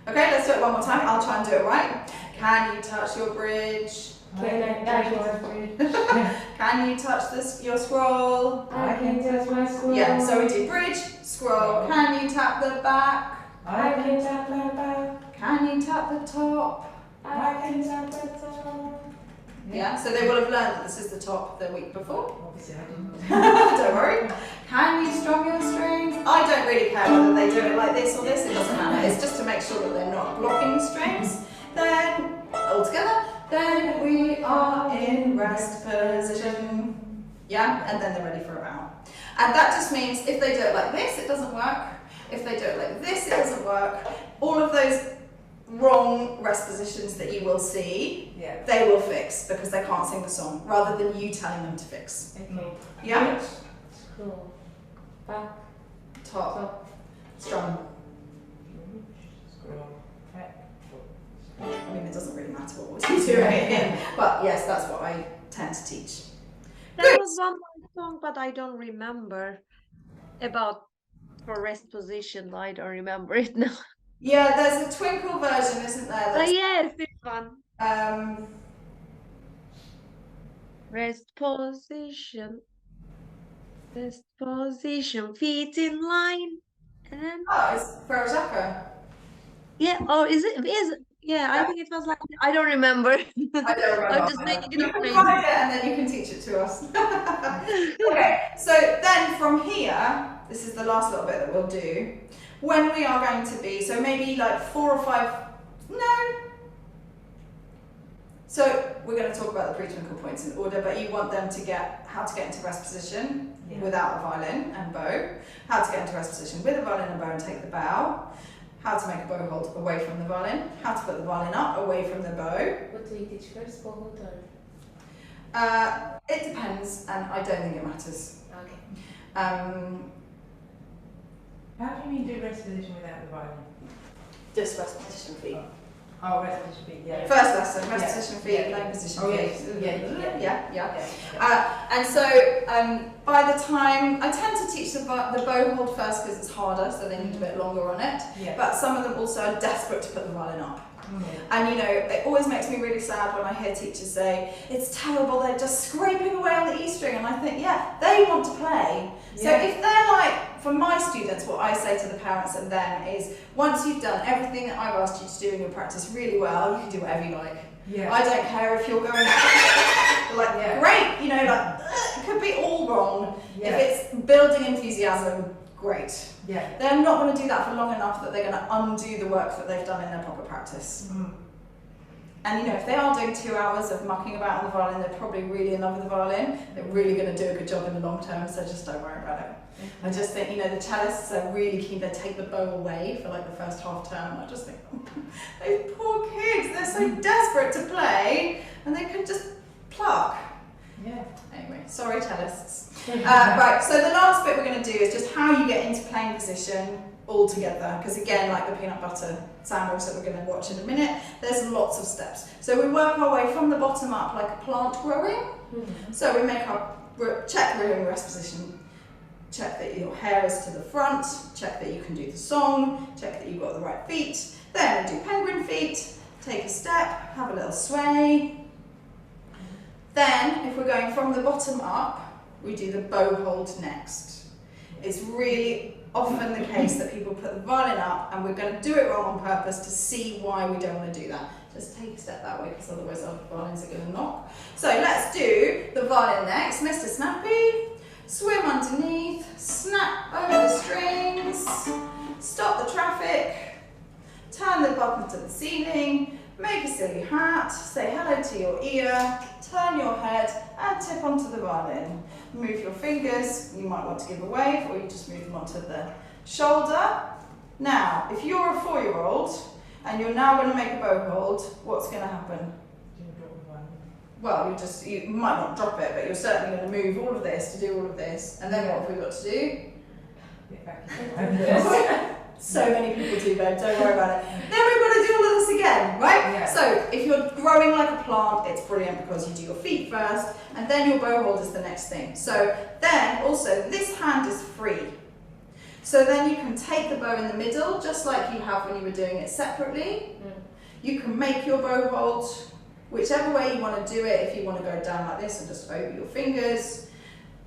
Okay, let's do it one more time. I'll try and do it right. Can you touch your bridge? Can I touch my bridge? Can you touch your scroll? I can touch my scroll. Yeah, so we do bridge, scroll. Can you tap the back? I can tap the back. Can you tap the top? I can tap the top. Yeah, so they will have learned that this is the top the week before. Obviously, I didn't. Don't worry. Can you strum your strings? I don't really care whether they do it like this or this, it doesn't matter. It's just to make sure that they're not blocking the strings. Then, all together, then we are in rest position. Yeah, and then they're ready for a bow. And that just means if they do it like this, it doesn't work. If they do it like this, it doesn't work. All of those wrong rest positions that you will see, they will fix because they can't sing the song, rather than you telling them to fix. Okay. Yeah? Bridge, scroll, back, Top, strum. Scroll, back. I mean, it doesn't really matter what you do it in, but yes, that's what I tend to teach. There was one more song, but I don't remember about for rest position. I don't remember it now. Yeah, there's a Twinkle version, isn't there? That's, Yes, this one. Rest position. Rest position. Feet in line. And then, oh, it's Farajaka. yeah, or is it? Yeah, I think it was like, I don't remember. I don't remember. I'm just making You it can up. find it and then you can teach it to us. Okay, so then from here, this is the last little bit that we'll do. When we are going to be, so maybe like 4 or 5, no. So we're going to talk about the pre-twinkle points in order, but you want them to get how to get into rest position without a violin and bow, how to get into rest position with a violin and bow and take the bow, how to make a bow hold away from the violin, how to put the violin up away from the bow. What do you teach first, bow hold or? It depends, and I don't think it matters. Okay. How do you mean do rest position without the violin? Just rest position feet. Oh, rest position feet, yeah. First lesson, rest position feet, Yeah. playing position Oh, feet. yes. Yeah. And so by the time, I tend to teach the bow hold first because it's harder, so they need a bit longer on it. Yeah. But some of them also are desperate to put the violin up. Mm. And you know, it always makes me really sad when I hear teachers say, it's terrible, they're just scraping away on the E string. And I think, yeah, they want to play. So Yeah. if they're like, for my students, what I say to the parents and them is, once you've done everything that I've asked you to do in your practice really well, you can do whatever you like. Yeah. I don't care if you're going like, great, you know, like, it could be all wrong. Yeah. If it's building enthusiasm, great. Yeah. They're not going to do that for long enough that they're going to undo the work that they've done in their proper practice. Mm. And if they are doing 2 hours of mucking about on the violin, they're probably really in love with the violin. They're really going to do a good job in the long term, so just don't worry about it. I just think, the cellists are really keen. They take the bow away for like the first half term. I just think, those poor kids, they're so desperate to play, and they could just pluck. Yeah. Anyway, sorry cellists. Right, so the last bit we're going to do is just how you get into playing position all together, because again, like the peanut butter sandwich that we're going to watch in a minute, there's lots of steps. So we work our way from the bottom up like a plant growing. Mm-hmm. So we check we're in rest position, check that your hair is to the front, check that you can do the song, check that you've got the right feet. Then we do penguin feet, take a step, have a little sway. Then, if we're going from the bottom up, we do the bow hold next. It's really often the case that people put the violin up, and we're going to do it wrong on purpose to see why we don't want to do that. Just take a step that way, because otherwise our violins are going to knock. So let's do the violin next. Mr. Snappy, swim underneath, snap over the strings, stop the traffic, turn the button to the ceiling, make a silly hat, say hello to your ear, turn your head and tip onto the violin. Move your fingers, you might want to give a wave, or you just move them onto the shoulder. Now, if you're a 4-year-old and you're now going to make a bow hold, what's going to happen? Well, you might not drop it, but you're certainly going to move all of this to do all of this. And then what have we got to do? Get back in. So many people do, babe, don't worry about it. Then we've got to do all of this again, right? Yeah. So if you're growing like a plant, it's brilliant because you do your feet first, and then your bow hold is the next thing. So then also this hand is free. So then you can take the bow in the middle, just like you have when you were doing it separately. You can make your bow hold whichever way you want to do it. If you want to go down like this and just over your fingers,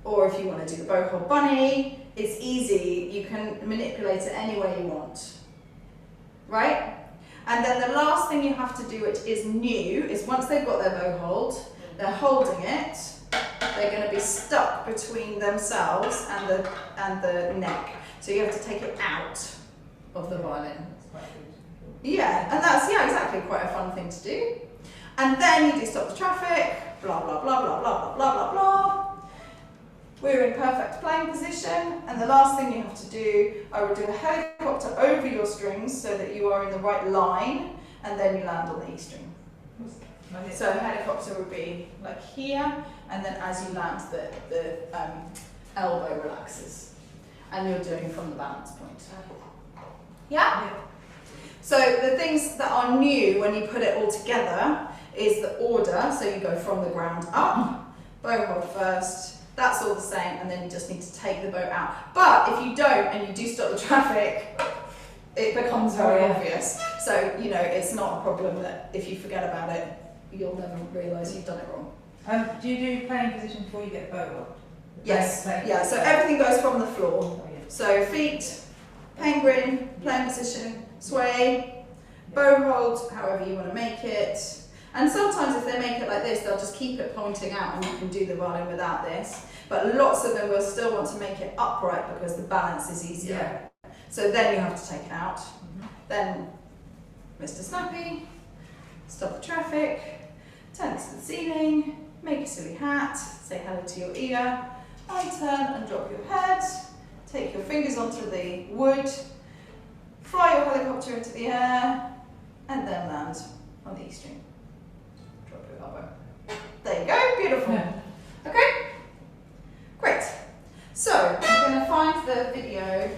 or if you want to do the bow hold bunny, it's easy. You can manipulate it any way you want, right? And then the last thing you have to do, which is new, is once they've got their bow hold, they're holding it, they're going to be stuck between themselves and the neck. So you have to take it out of the violin. Yeah, and that's, exactly, quite a fun thing to do. And then you do stop the traffic, blah, blah, blah, blah, blah, blah, blah, blah, blah. We're in perfect playing position, and the last thing you have to do, I will do a helicopter over your strings so that you are in the right line, and then you land on the E string. So a helicopter would be like here, and then as you land, the elbow relaxes, and you're doing from the balance point. Yeah? So the things that are new when you put it all together is the order, so you go from the ground up, bow hold first. That's all the same, and then you just need to take the bow out. But if you don't, and you do stop the traffic, it becomes very obvious. So, it's not a problem that if you forget about it, you'll never realise you've done it wrong. Do you do playing position before you get the bow hold? Yes, so everything goes from the floor. Oh, yeah. So feet, penguin, playing position, sway, bow hold, however you want to make it. And sometimes if they make it like this, they'll just keep it pointing out and you can do the violin without this. But lots of them will still want to make it upright because the balance is easier. Yeah. So then you have to take it out. Then Mr. Snappy, stop the traffic, turn it to the ceiling, make a silly hat, say hello to your ear, I turn and drop your head, take your fingers onto the wood, fly your helicopter into the air, and then land on the E string. There you go, beautiful. Okay, great. So I'm going to find the video.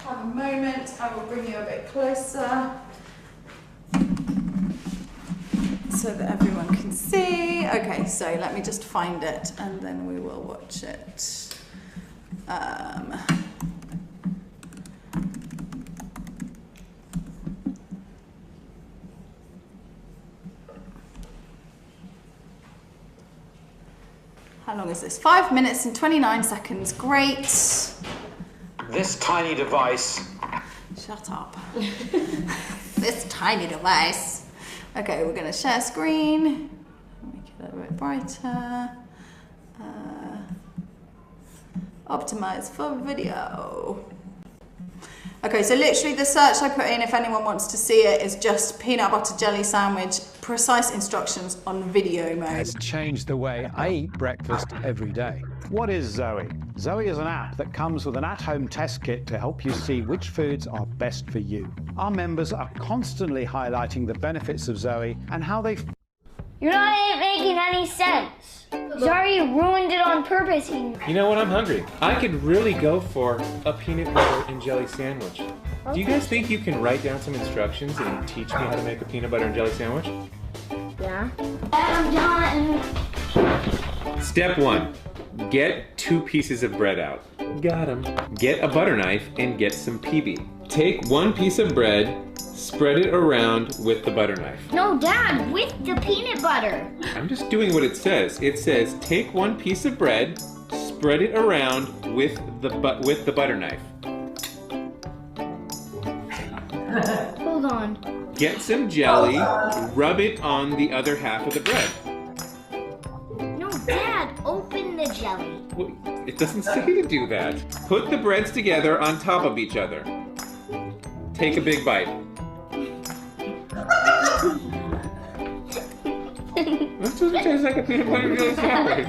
Have a moment. I will bring you a bit closer so that everyone can see. Okay, so let me just find it and then we will watch it. How long is this? 5 minutes and 29 seconds. Great. This tiny device. Shut up. This tiny device. Okay, we're going to share screen. Make it a little bit brighter. Optimize for video. Okay, so literally the search I put in, if anyone wants to see it, is just peanut butter jelly sandwich, precise instructions on video mode. Has changed the way I eat breakfast every day. What is Zoe? Zoe is an app that comes with an at-home test kit to help you see which foods are best for you. Our members are constantly highlighting the benefits of Zoe and how they... You're not making any sense. Sorry, you ruined it on purpose. You know what? I'm hungry. I could really go for a peanut butter and jelly sandwich. Do you guys think you can write down some instructions and teach me how to make a peanut butter and jelly sandwich? Yeah. I'm done. Step 1. Get 2 pieces of bread out. Got 'em. Get a butter knife and get some PB. Take 1 piece of bread, spread it around with the butter knife. No, Dad, with the peanut butter. I'm just doing what it says. It says take 1 piece of bread, spread it around with the butter knife. Hold on. Get some jelly, rub it on the other half of the bread. No, Dad, open the jelly. Well, it doesn't say to do that. Put the breads together on top of each other. Take a big bite. This doesn't taste like a peanut butter and jelly sandwich.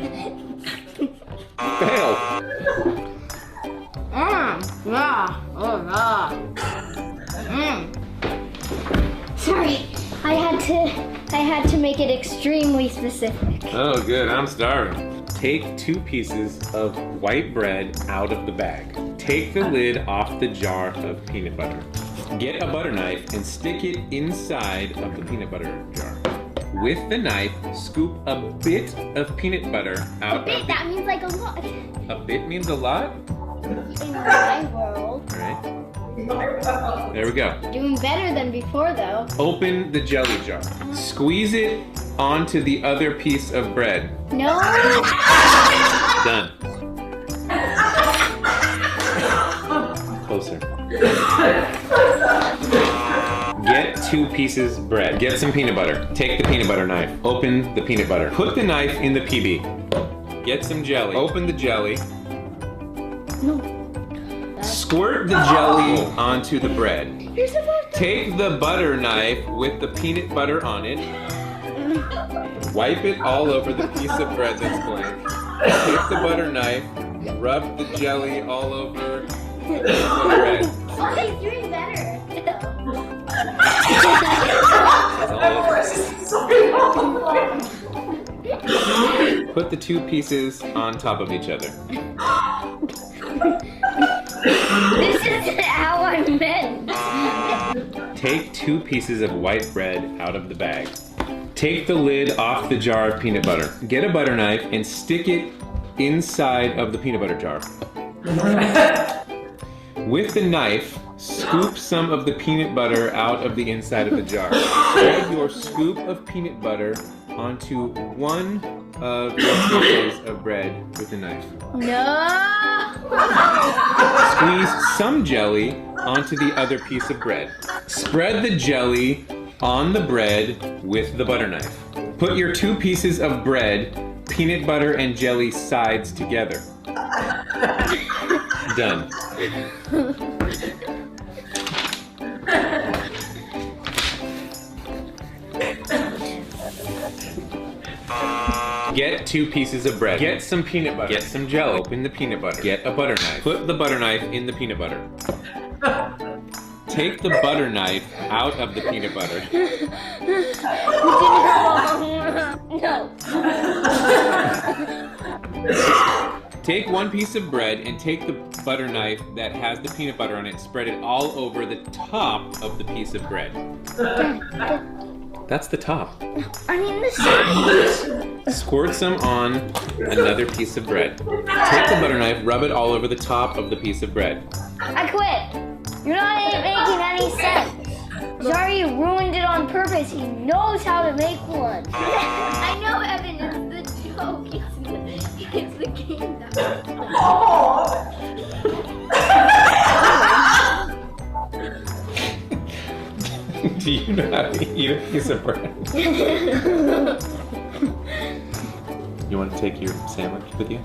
Fail. Sorry, I had to make it extremely specific. Oh, good. I'm starving. Take 2 pieces of white bread out of the bag. Take the lid off the jar of peanut butter. Get a butter knife and stick it inside of the peanut butter jar. With the knife, scoop a bit of peanut butter out A bit, that means like a lot. A bit means a lot? In my world. Alright. There we go. Doing better than before, though. Open the jelly jar. Squeeze it onto the other piece of bread. No. Done. Closer. Get 2 pieces of bread. Get some peanut butter. Take the peanut butter knife. Open the peanut butter. Put the knife in the PB. Get some jelly. Open the jelly. No. Squirt the jelly onto the bread. You're supposed to... Take the butter knife with the peanut butter on it. Wipe it all over the piece of bread that's blank. Take the butter knife. Rub the jelly all over the bread. Oh, he's doing better. Put the 2 pieces on top of each other. This is how I meant. Take 2 pieces of white bread out of the bag. Take the lid off the jar of peanut butter. Get a butter knife and stick it inside of the peanut butter jar. With the knife, scoop some of the peanut butter out of the inside of the jar. Spread your scoop of peanut butter onto 1 of your pieces of bread with a knife. No. Squeeze some jelly onto the other piece of bread. Spread the jelly on the bread with the butter knife. Put your 2 pieces of bread, peanut butter and jelly sides together. Done. Get 2 pieces of bread. Get some peanut butter. Get some jelly. Open the peanut butter. Get a butter knife. Put the butter knife in the peanut butter. Take the butter knife out of the peanut butter. No. Take 1 piece of bread and take the butter knife that has the peanut butter on it and spread it all over the top of the piece of bread. That's the top. I mean the sides. Squirt some on another piece of bread. Take the butter knife, rub it all over the top of the piece of bread. I quit. You're not making any sense. Sorry, you ruined it on purpose. He knows how to make one. I know, Evan. It's the joke. It's the game. Do you know how to eat a piece of bread? You want to take your sandwich with you?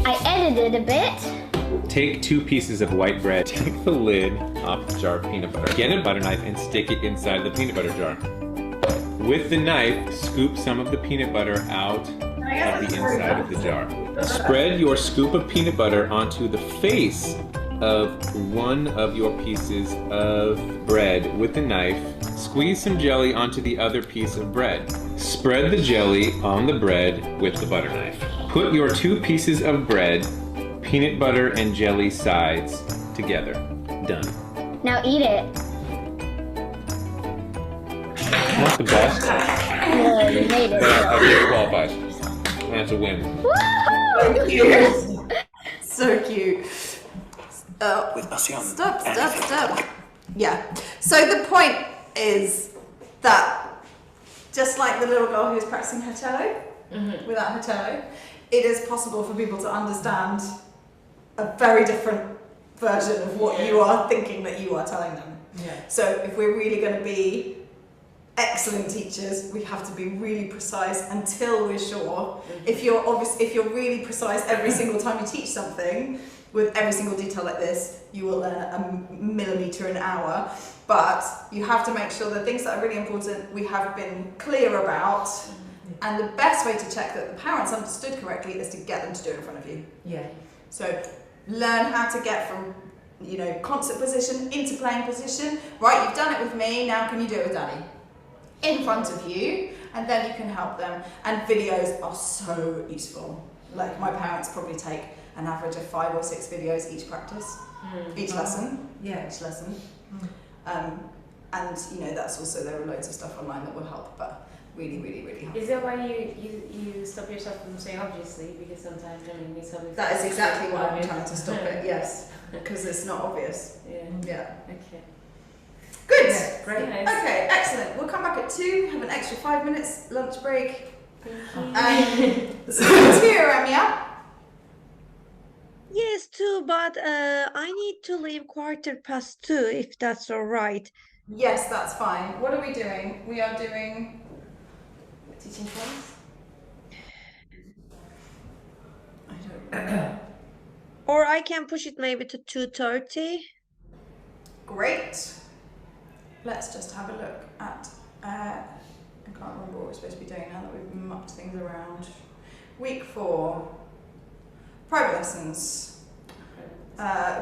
I edited a bit. Take 2 pieces of white bread, take the lid off the jar of peanut butter. Get a butter knife and stick it inside the peanut butter jar. With the knife, scoop some of the peanut butter out of the inside of the jar. Spread your scoop of peanut butter onto the face of one of your pieces of bread with the knife. Squeeze some jelly onto the other piece of bread. Spread the jelly on the bread with the butter knife. Put your 2 pieces of bread, peanut butter and jelly sides together. Done. Now eat it. Not the best, Yeah, you made it. but I think qualifies. That's a win. Woohoo! So cute. Stop. Yeah. So the point is that just like the little girl who was practicing her cello, without her cello, it is possible for people to understand a very different version of what you are thinking that you are telling them. Yeah. So if we're really going to be excellent teachers, we have to be really precise until we're sure. If you're really precise every single time you teach something, with every single detail like this, you will learn a millimetre an hour. But you have to make sure the things that are really important we have been clear about. And the best way to check that the parents understood correctly is to get them to do it in front of you. Yeah. So learn how to get from, concert position into playing position. Right, you've done it with me, now can you do it with Daddy? In front of you, and then you can help them. And videos are so useful. Like my parents probably take an average of 5 or 6 videos each practice, each lesson. Yeah. Each lesson. And that's also, there are loads of stuff online that will help, but really, really, really helpful. Is that why you stop yourself from saying obviously? Because sometimes you need something. That is exactly why I'm trying to stop it, yes. Because it's not obvious. Yeah. Yeah. Okay. Good. Yeah, great. Nice. Okay, excellent. We'll come back at 2, have an extra 5 minutes lunch break. Thank you. So 2, Ramya. Yes, too, but I need to leave 2:15, if that's all right. Yes, that's fine. What are we doing? We are doing Teaching points? I don't know. Or I can push it maybe to 2:30. Great. Let's just have a look at I can't remember what we're supposed to be doing now that we've mucked things around. Week 4. Private lessons.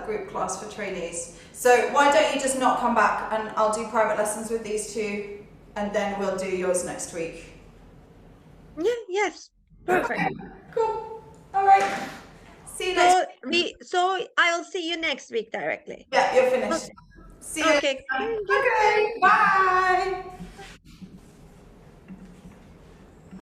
Group class for trainees. So why don't you just not come back and I'll do private lessons with these 2 and then we'll do yours next week. Yeah, yes, perfect. Cool. All right. See you next So I will see you next week directly. Yeah, you're finished. See you. Okay, thank you. Okay.